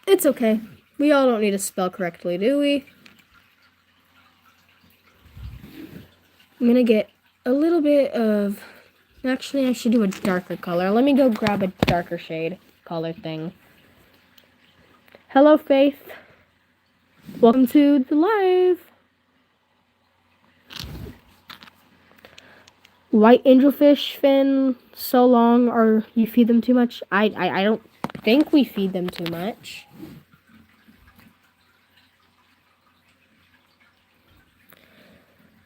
it's okay. We all don't need to spell correctly, do we? I'm gonna get a little bit of... Actually, I should do a darker color. Let me go grab a darker shade color thing. Hello, Faith. Welcome to the live. White angelfish, Finn, so long, or you feed them too much? I don't think we feed them too much.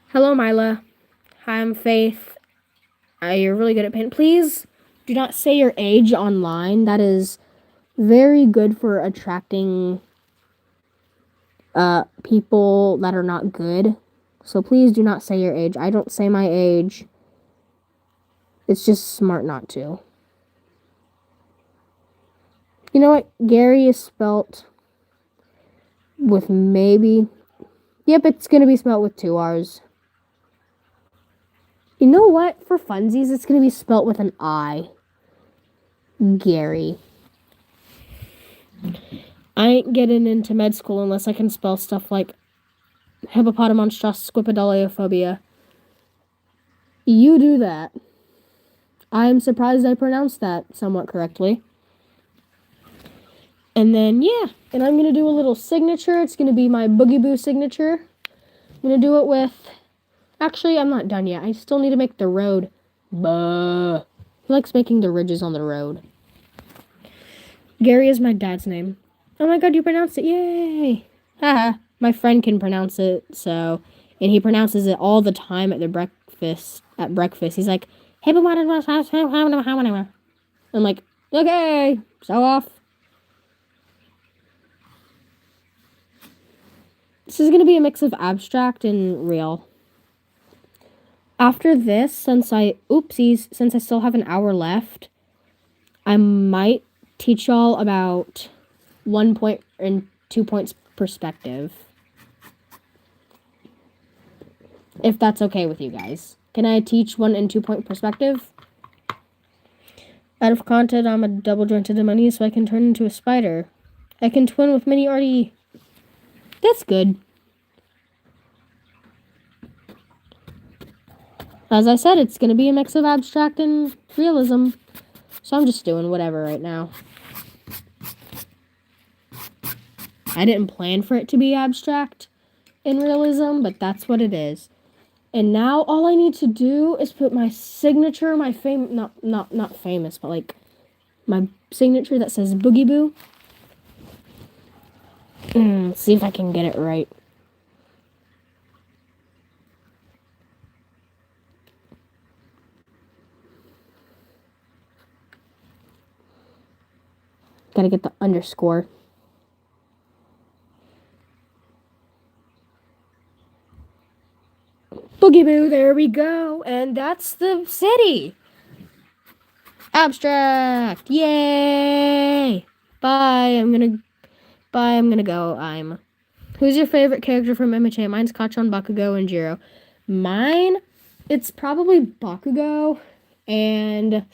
Hello, Mila. Hi, I'm Faith. You're really good at paint. Please do not say your age online. That is very good for attracting people that are not good. So please do not say your age. I don't say my age. It's just smart not to. You know what? Gary is spelt with maybe... Yep, it's going to be spelt with 2 R's. You know what? For funsies, it's going to be spelt with an I. Gary. I ain't getting into med school unless I can spell stuff like hippopotamonstrous squipedaliophobia. You do that. I'm surprised I pronounced that somewhat correctly. And then, yeah. And I'm going to do a little signature. It's going to be my Boogie Boo signature. I'm going to do it with... Actually, I'm not done yet. I still need to make the road. Buh. He likes making the ridges on the road. Gary is my dad's name. Oh my god, you pronounced it. Yay. Haha. My friend can pronounce it, so... And he pronounces it all the time at their breakfast. At breakfast. He's like, hey, but I'm like, okay, show off. This is going to be a mix of abstract and real. After this, since I still have an hour left, I might teach y'all about 1 point and 2 points perspective. If that's okay with you guys. Can I teach 1 and 2 point perspective? Out of content, I'm a double jointed money, so I can turn into a spider. I can twin with mini RD. That's good. As I said, it's going to be a mix of abstract and realism. So I'm just doing whatever right now. I didn't plan for it to be abstract and realism, but that's what it is. And now all I need to do is put my signature, my not famous, but like my signature that says Boogie Boo. See if I can get it right. Gotta get the underscore. Boogie Boo, there we go. And that's the city. Abstract. Yay. Bye. I'm gonna go. Who's your favorite character from MHA? Mine's Kachan, Bakugo, and Jiro. Mine, it's probably Bakugo. And,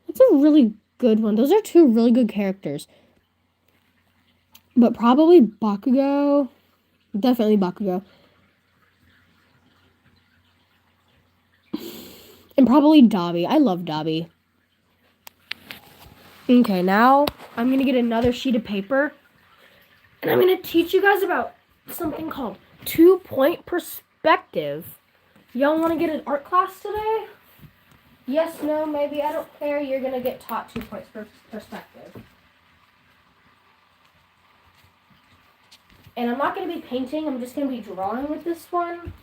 that's a really good one. Those are 2 really good characters. But probably Bakugo. Definitely Bakugo. And probably Dobby. I love Dobby. Okay, now I'm going to get another sheet of paper. And I'm going to teach you guys about something called 2 point perspective. Y'all want to get an art class today? Yes, no, maybe, I don't care. You're going to get taught 2 points perspective. And I'm not going to be painting. I'm just going to be drawing with this one.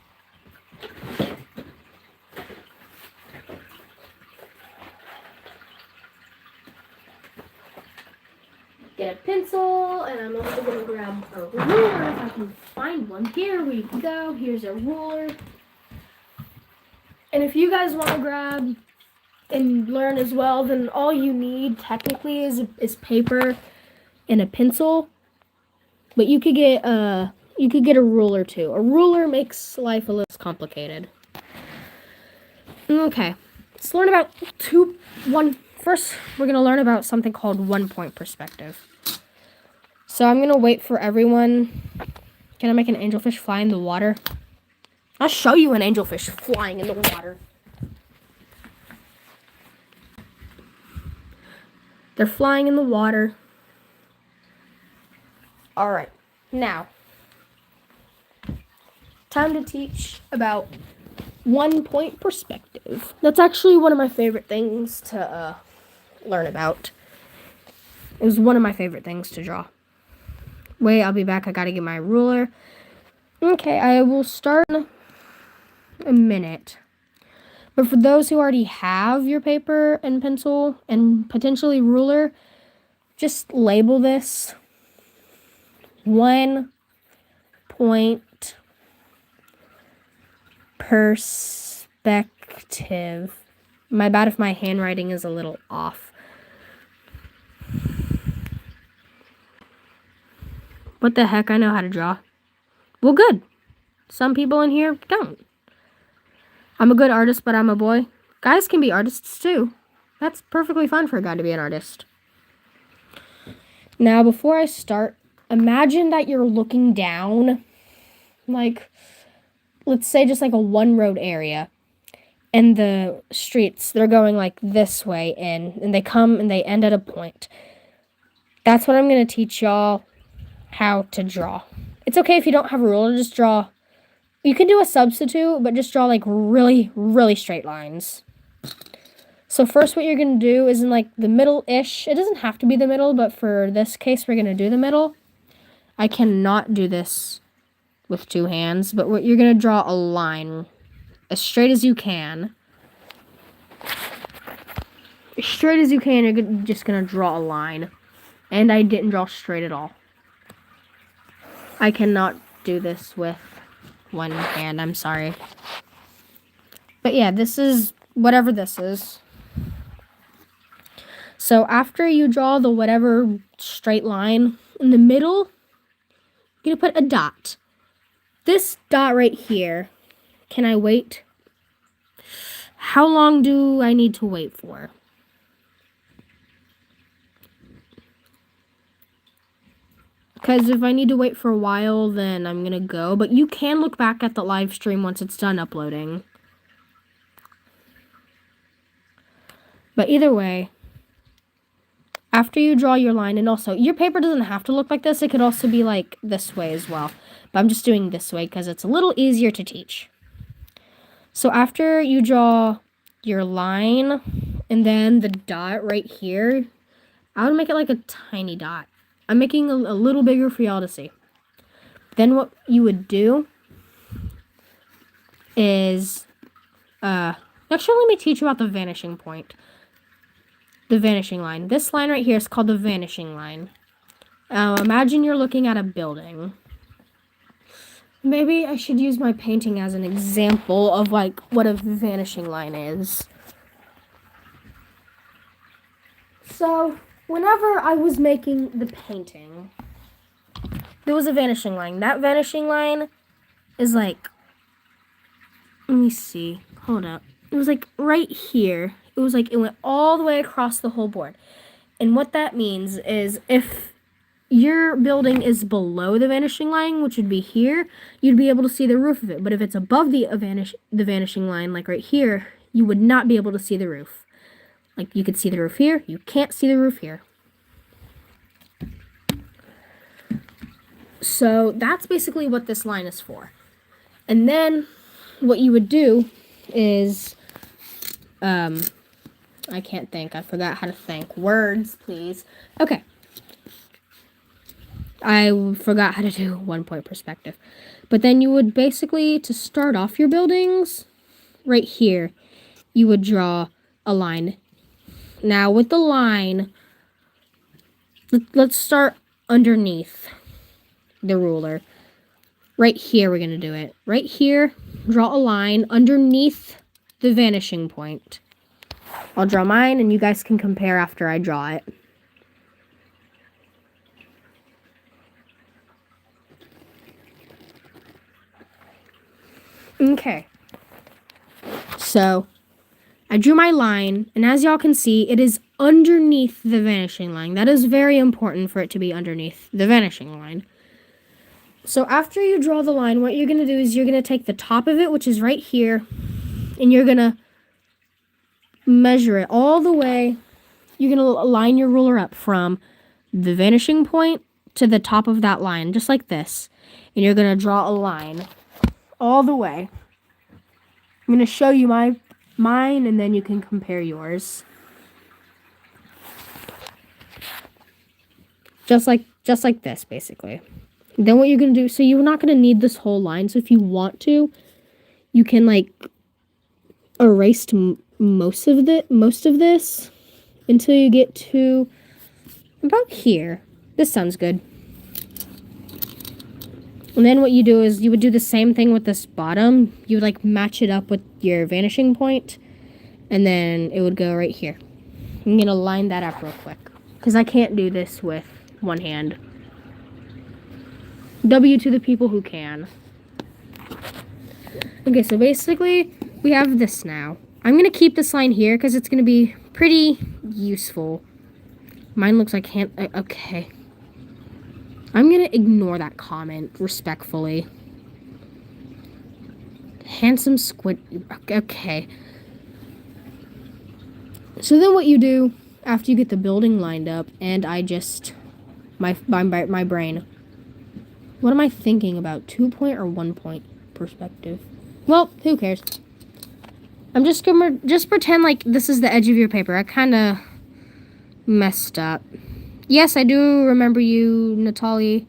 Get a pencil, and I'm also going to grab a ruler if I can find one. Here we go. Here's a ruler. And if you guys want to grab and learn as well, then all you need technically is paper and a pencil. But you could get a ruler too. A ruler makes life a little complicated. Okay, let's learn about First, we're gonna learn about something called 1 point perspective. So I'm gonna wait for everyone. Can I make an angelfish fly in the water? I'll show you an angelfish flying in the water. They're flying in the water. Alright, now, time to teach about 1 point perspective. That's actually one of my favorite things to learn about. It was one of my favorite things to draw. Wait, I'll be back. I gotta get my ruler. Okay, I will start in a minute. But for those who already have your paper and pencil and potentially ruler, just label this 1 point perspective. My bad if my handwriting is a little off. What the heck? I know how to draw. Well, good. Some people in here don't. I'm a good artist, but I'm a boy. Guys can be artists too. That's perfectly fine for a guy to be an artist. Now, before I start, imagine that you're looking down, like, let's say just like a one-road area. And the streets, they're going like this way in, and they come and they end at a point. That's what I'm going to teach y'all how to draw. It's okay if you don't have a ruler, just draw You can do a substitute, but just draw like really, really straight lines. So first what you're going to do is in like the middle-ish. It doesn't have to be the middle, but for this case, we're going to do the middle. I cannot do this with two hands, but what you're going to draw a line as straight as you can. As straight as you can, you're just going to draw a line. And I didn't draw straight at all. I cannot do this with one hand, I'm sorry. But yeah, this is whatever this is. So after you draw the whatever straight line in the middle, you're going to put a dot. This dot right here, can I wait? How long do I need to wait for? Because if I need to wait for a while, then I'm going to go. But you can look back at the live stream once it's done uploading. But either way, after you draw your line, and also, your paper doesn't have to look like this. It could also be like this way as well. But I'm just doing this way because it's a little easier to teach. So after you draw your line, and then the dot right here, I would make it like a tiny dot. I'm making a little bigger for y'all to see. Then what you would do is, actually let me teach you about the vanishing point. The vanishing line. This line right here is called the vanishing line. Imagine you're looking at a building. Maybe I should use my painting as an example of like what a vanishing line is. So, whenever I was making the painting, there was a vanishing line. That vanishing line is like, let me see, hold up. It was like right here. It was like, it went all the way across the whole board. And what that means is if your building is below the vanishing line, which would be here, you'd be able to see the roof of it. But if it's above the vanishing line, like right here, you would not be able to see the roof. Like, you could see the roof here. You can't see the roof here. So that's basically what this line is for. And then what you would do is, I can't think. I forgot how to think. Words, please. Okay. I forgot how to do 1 point perspective. But then you would basically, to start off your buildings, right here, you would draw a line. Now, with the line, let's start underneath the ruler. Right here, we're going to do it. Right here, draw a line underneath the vanishing point. I'll draw mine, and you guys can compare after I draw it. Okay. So, I drew my line, and as y'all can see, it is underneath the vanishing line. That is very important for it to be underneath the vanishing line. So after you draw the line, what you're going to do is you're going to take the top of it, which is right here, and you're going to measure it all the way. You're going to line your ruler up from the vanishing point to the top of that line, just like this. And you're going to draw a line all the way. I'm going to show you mine, and then you can compare yours. Just like this, basically. Then what you're going to do, so you're not going to need this whole line, so if you want to, you can, like, erase most of this until you get to about here. This sounds good. And then what you do is you would do the same thing with this bottom. You would, like, match it up with your vanishing point, and then it would go right here. I'm going to line that up real quick, because I can't do this with one hand. W to the people who can. Okay, so basically, we have this now. I'm going to keep this line here, because it's going to be pretty useful. Mine looks like okay. I'm going to ignore that comment, respectfully. Handsome squid. Okay. So then what you do, after you get the building lined up, and I just, my brain. What am I thinking about? 2 point or 1 point? perspective. Well, who cares? I'm just gonna pretend like this is the edge of your paper. I kind of messed up. Yes, I do remember you, Natalie.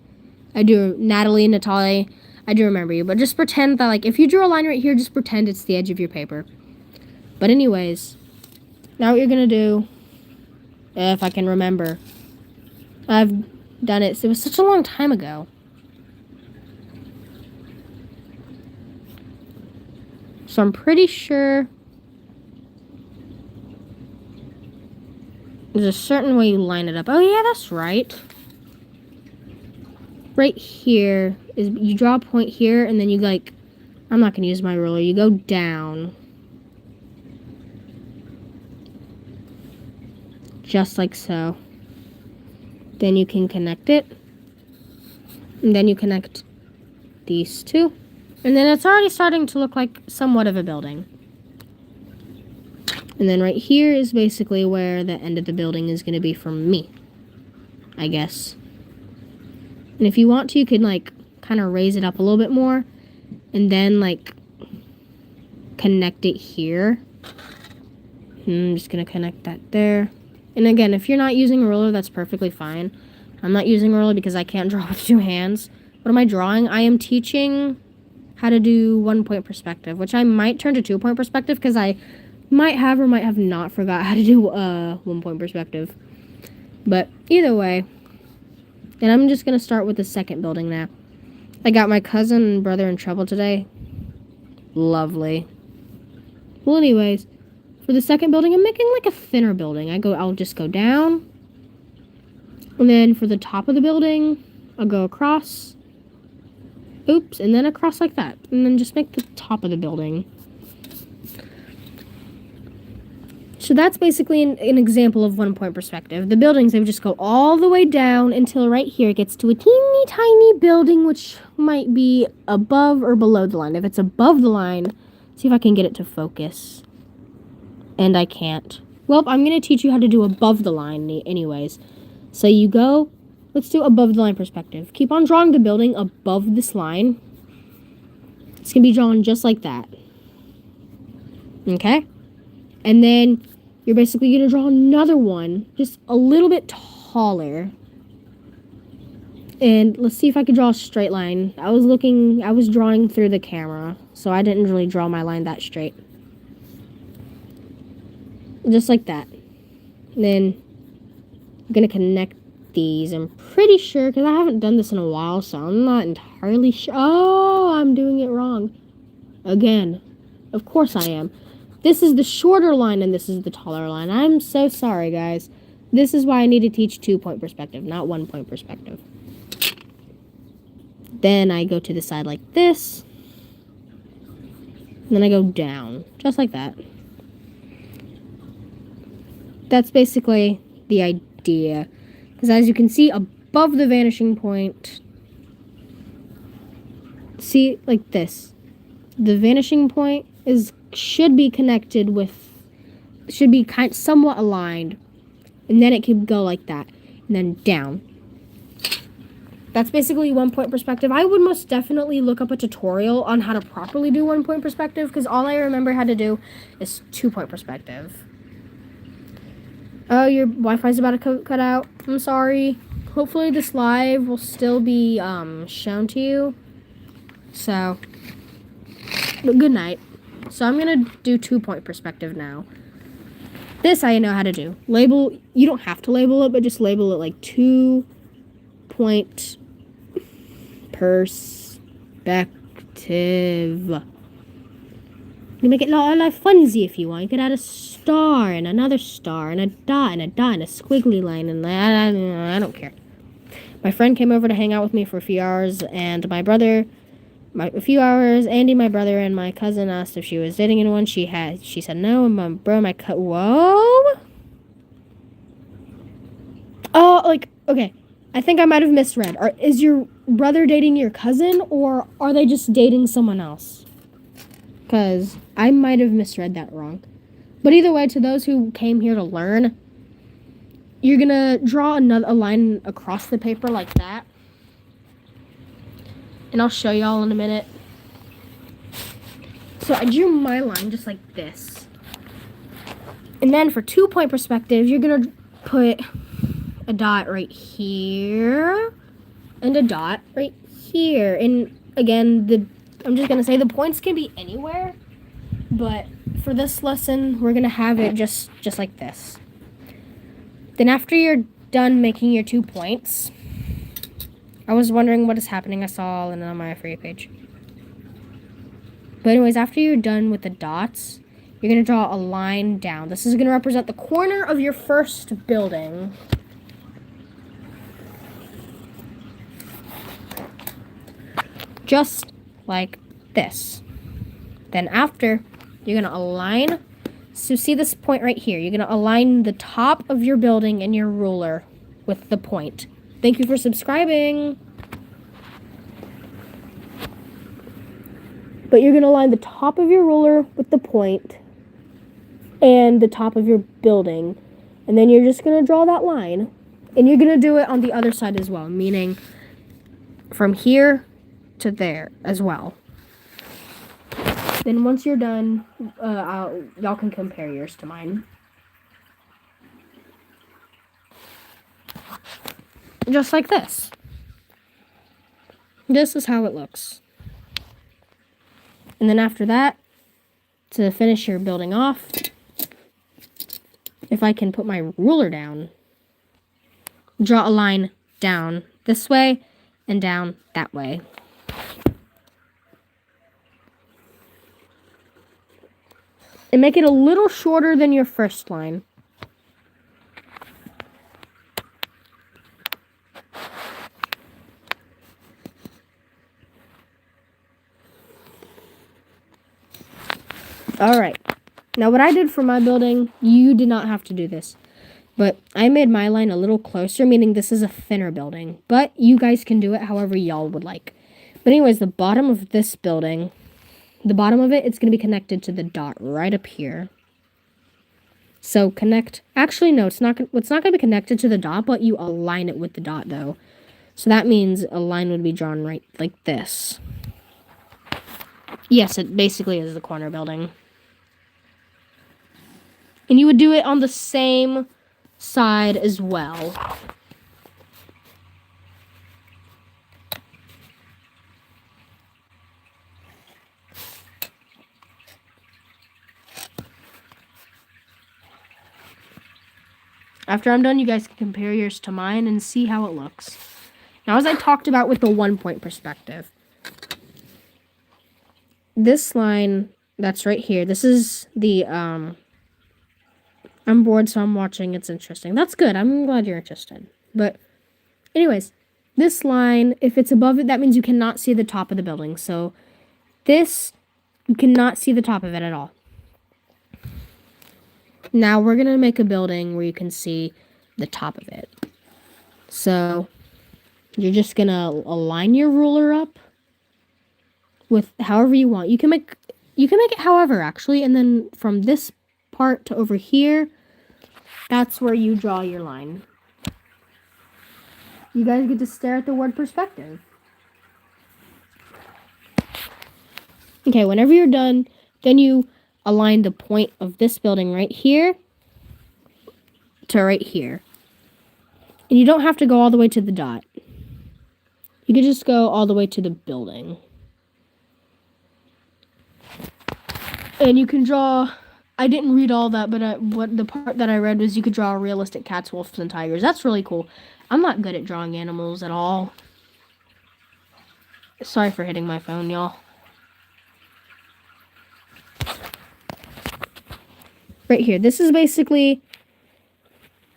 Natalie. I do remember you. But just pretend that, like, if you drew a line right here, just pretend it's the edge of your paper. But anyways, now what you're gonna do, if I can remember. I've done it. It was such a long time ago. So I'm pretty sure there's a certain way you line it up. Oh yeah, that's right. Right here is, you draw a point here and then you like, I'm not going to use my ruler. You go down. Just like so. Then you can connect it. And then you connect these two. And then it's already starting to look like somewhat of a building. And then right here is basically where the end of the building is going to be for me, I guess. And if you want to, you can like kind of raise it up a little bit more and then like connect it here. And I'm just going to connect that there. And again, if you're not using a ruler, that's perfectly fine. I'm not using a ruler because I can't draw with two hands. What am I drawing? I am teaching how to do 1 point perspective, which I might turn to 2 point perspective because I might have or might have not forgot how to do 1 point perspective. But either way, and I'm just going to start with the second building now. I got my cousin and brother in trouble today. Lovely. Well, anyways, for the second building, I'm making like a thinner building. I'll just go down. And then for the top of the building, I'll go across. Oops, and then across like that. And then just make the top of the building. So that's basically an example of 1 point perspective. The buildings, they would just go all the way down until right here it gets to a teeny tiny building, which might be above or below the line. If it's above the line, see if I can get it to focus. And I can't. Well, I'm going to teach you how to do above the line anyways. So you go, let's do above the line perspective. Keep on drawing the building above this line. It's going to be drawn just like that. Okay? And then you're basically going to draw another one, just a little bit taller. And let's see if I could draw a straight line. I was drawing through the camera, so I didn't really draw my line that straight. Just like that. And then I'm going to connect these. I'm pretty sure, because I haven't done this in a while, so I'm not entirely sure. Oh, I'm doing it wrong. Again. Of course I am. This is the shorter line and this is the taller line. I'm so sorry, guys. This is why I need to teach 2 point perspective, not 1 point perspective. Then I go to the side like this. And then I go down, just like that. That's basically the idea. Because as you can see, above the vanishing point, see, like this. The vanishing point should be connected with, should be somewhat aligned. And then it can go like that. And then down. That's basically 1 point perspective. I would most definitely look up a tutorial on how to properly do 1 point perspective, because all I remember how to do is 2 point perspective. Oh, your Wi-Fi's about to cut out. I'm sorry. Hopefully this live will still be shown to you. So, but good night. So I'm going to do 2 point perspective now. This I know how to do. Label, you don't have to label it, but just label it like 2 point perspective. You make it like funsy if you want. You could add a star and another star and a dot and a dot and a squiggly line, and I don't care. My friend came over to hang out with me for a few hours, and my brother, Andy, my brother, and my cousin asked if she was dating anyone. She said no, and whoa. Oh, okay. I think I might have misread. Is your brother dating your cousin, or are they just dating someone else? Because I might have misread that wrong. But either way, to those who came here to learn, you're going to draw a line across the paper like that. And I'll show y'all in a minute. So I drew my line just like this. And then for 2-point perspective, you're gonna put a dot right here and a dot right here. And again, I'm just gonna say the points can be anywhere, but for this lesson, we're gonna have it just like this. Then after you're done making your 2 points, I was wondering what is happening. I saw it on my free page. But anyways, after you're done with the dots, you're going to draw a line down. This is going to represent the corner of your first building. Just like this. Then after, you're going to align. So see this point right here. You're going to align the top of your building and your ruler with the point. Thank you for subscribing. But you're going to align the top of your ruler with the point and the top of your building. And then you're just going to draw that line. And you're going to do it on the other side as well, meaning from here to there as well. Then once you're done, y'all can compare yours to mine. Just like this. This is how it looks. And then after that, to finish your building off, if I can put my ruler down, draw a line down this way and down that way. And make it a little shorter than your first line. Alright, now what I did for my building, you did not have to do this. But I made my line a little closer, meaning this is a thinner building. But you guys can do it however y'all would like. But anyways, the bottom of this building, the bottom of it, it's going to be connected to the dot right up here. So connect, actually no, it's not going to be connected to the dot, but you align it with the dot though. So that means a line would be drawn right like this. Yes, it basically is the corner building. And you would do it on the same side as well. After I'm done, you guys can compare yours to mine and see how it looks. Now, as I talked about with the 1-point perspective, this line that's right here, this is the, I'm bored, so I'm watching. It's interesting. That's good. I'm glad you're interested. But anyways, this line, if it's above it, that means you cannot see the top of the building. So this, you cannot see the top of it at all. Now we're going to make a building where you can see the top of it. So you're just going to align your ruler up with however you want. You can make it however, actually. And then from this part to over here, that's where you draw your line. You guys get to stare at the word perspective. Okay, whenever you're done, then you align the point of this building right here to right here. And you don't have to go all the way to the dot. You can just go all the way to the building. And you can draw, I didn't read all that, but what the part that I read was you could draw realistic cats, wolves, and tigers. That's really cool. I'm not good at drawing animals at all. Sorry for hitting my phone, y'all. Right here, this is basically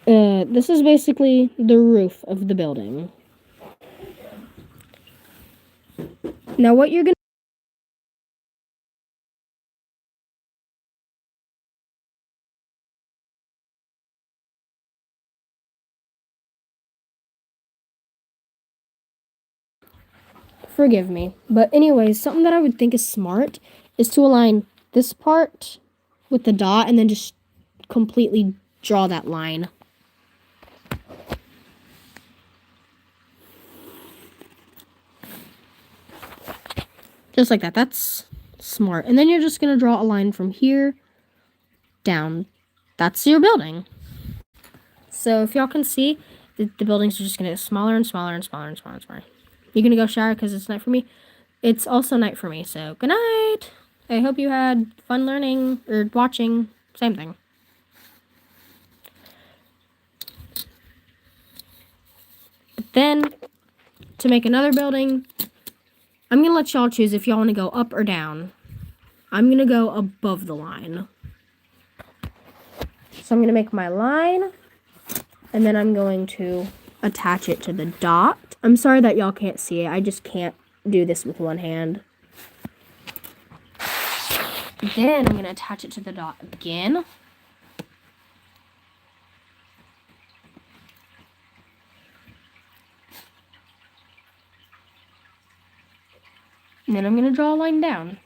the roof of the building. Now what you're gonna forgive me. But anyways, something that I would think is smart is to align this part with the dot and then just completely draw that line. Just like that. That's Smart. And then you're just going to draw a line from here down. That's your building. So if y'all can see, the buildings are just going to get smaller and smaller and smaller and smaller and smaller. You're going to go shower because it's night for me. It's also night for me, so good night. I hope you had fun learning or watching. Same thing. But then, to make another building, I'm going to let y'all choose if y'all want to go up or down. I'm going to go above the line. So I'm going to make my line, and then I'm going to attach it to the dot. I'm sorry that y'all can't see it. I just can't do this with one hand. Then I'm going to attach it to the dot again. And then I'm going to draw a line down.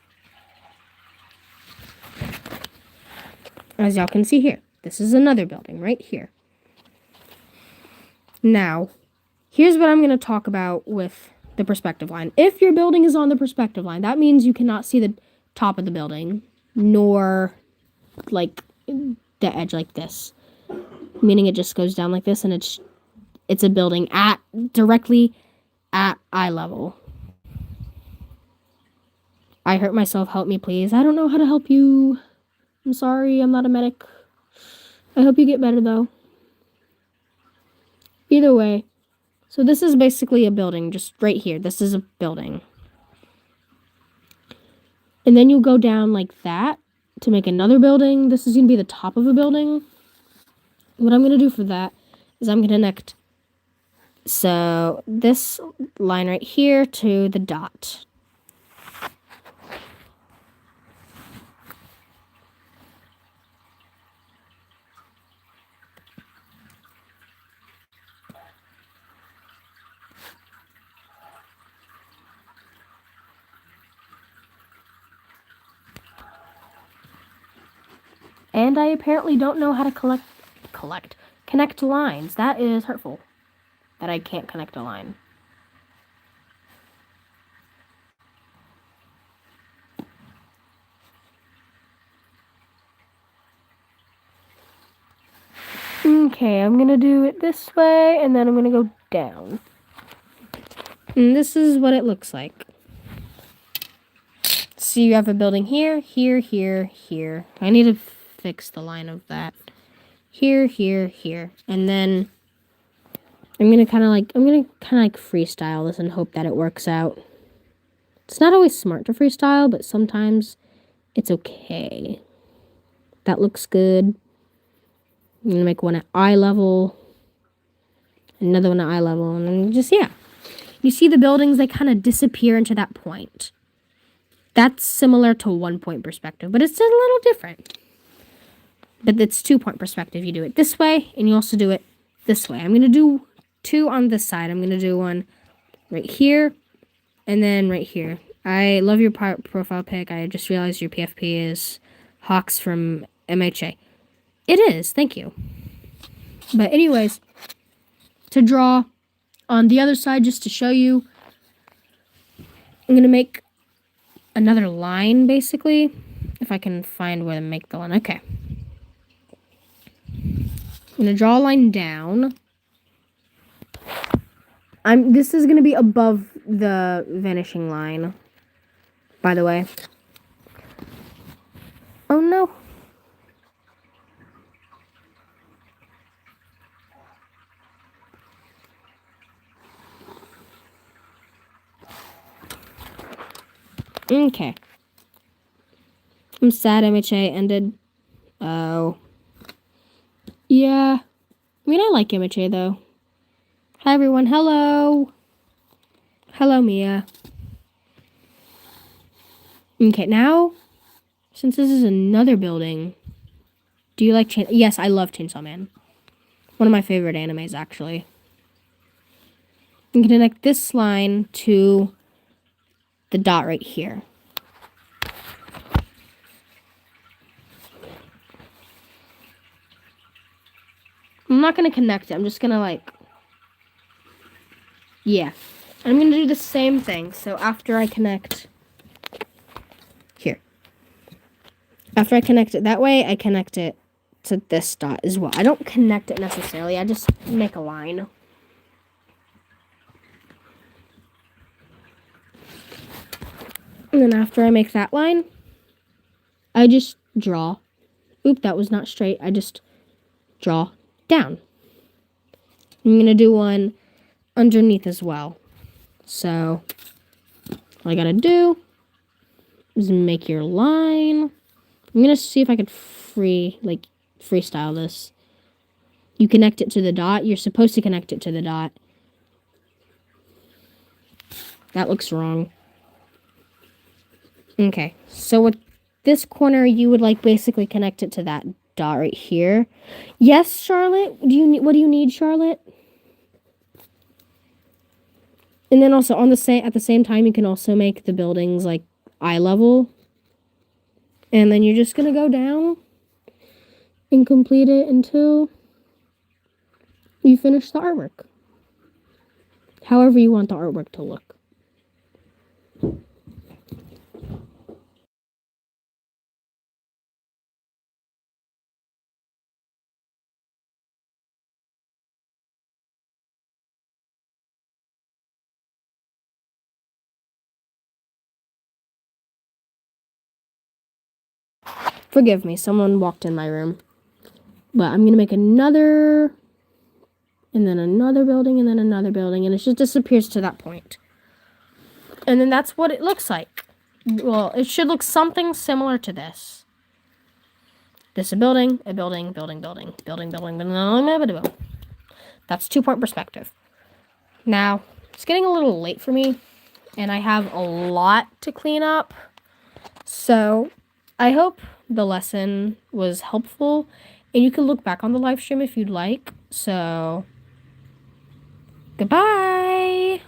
As y'all can see here, this is another building right here. Now, here's what I'm going to talk about with the perspective line. If your building is on the perspective line, that means you cannot see the top of the building, nor like the edge like this. Meaning it just goes down like this, and it's a building directly at eye level. I hurt myself, help me please. I don't know how to help you. I'm sorry, I'm not a medic. I hope you get better though. Either way, so this is basically a building, just right here. This is a building. And then you'll go down like that to make another building. This is going to be the top of a building. What I'm going to do for that is I'm going to connect this line right here to the dot. And I apparently don't know how to connect lines. That is hurtful. That I can't connect a line. Okay, I'm gonna do it this way, and then I'm gonna go down. And this is what it looks like. So you have a building here, here, here, here. I need to fix the line of that. Here, here, here. And then I'm gonna kinda like freestyle this and hope that it works out. It's not always smart to freestyle, but sometimes it's okay. That looks good. I'm gonna make one at eye level, another one at eye level, and then just, yeah. You see the buildings, they kind of disappear into that point. That's similar to 1-point perspective, but it's a little different. But it's 2-point perspective. You do it this way, and you also do it this way. I'm gonna do 2 on this side. I'm gonna do one right here, and then right here. I love your profile pic. I just realized your PFP is Hawks from MHA. It is, thank you. But anyways, to draw on the other side, just to show you, I'm going to make another line, basically. If I can find where to make the line. Okay. I'm going to draw a line down. This is going to be above the vanishing line, by the way. Oh, no. Okay. I'm sad MHA ended. Oh. Yeah. I mean, I like MHA, though. Hi, everyone. Hello. Hello, Mia. Okay, now, since this is another building, do you like Yes, I love Chainsaw Man. One of my favorite animes, actually. I'm going to connect this line to the dot right here. I'm not going to connect it. I'm just going to yeah. I'm going to do the same thing. So after I connect here. After I connect it that way, I connect it to this dot as well. I don't connect it necessarily. I just make a line. And then after I make that line, I just draw. Oop, that was not straight. I just draw down. I'm going to do one underneath as well. So all I got to do is make your line. I'm going to see if I could freestyle this. You connect it to the dot. You're supposed to connect it to the dot. That looks wrong. Okay, so with this corner, you would like basically connect it to that dot right here. Yes, Charlotte. What do you need, Charlotte? And then also at the same time, you can also make the buildings like eye level. And then you're just gonna go down and complete it until you finish the artwork. However you want the artwork to look. Forgive me, someone walked in my room. But I'm going to make another, and then another building, and then another building, and it just disappears to that point. And then that's what it looks like. Well, it should look something similar to this. This a building, building, building, building, building, building. That's 2-point perspective. Now, it's getting a little late for me, and I have a lot to clean up. So, I hope the lesson was helpful, and you can look back on the live stream if you'd like. So, goodbye!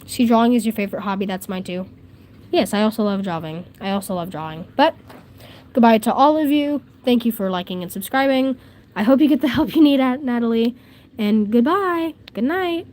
See, drawing is your favorite hobby. That's mine too. Yes, I also love drawing. But, goodbye to all of you. Thank you for liking and subscribing. I hope you get the help you need, Natalie. And goodbye. Good night.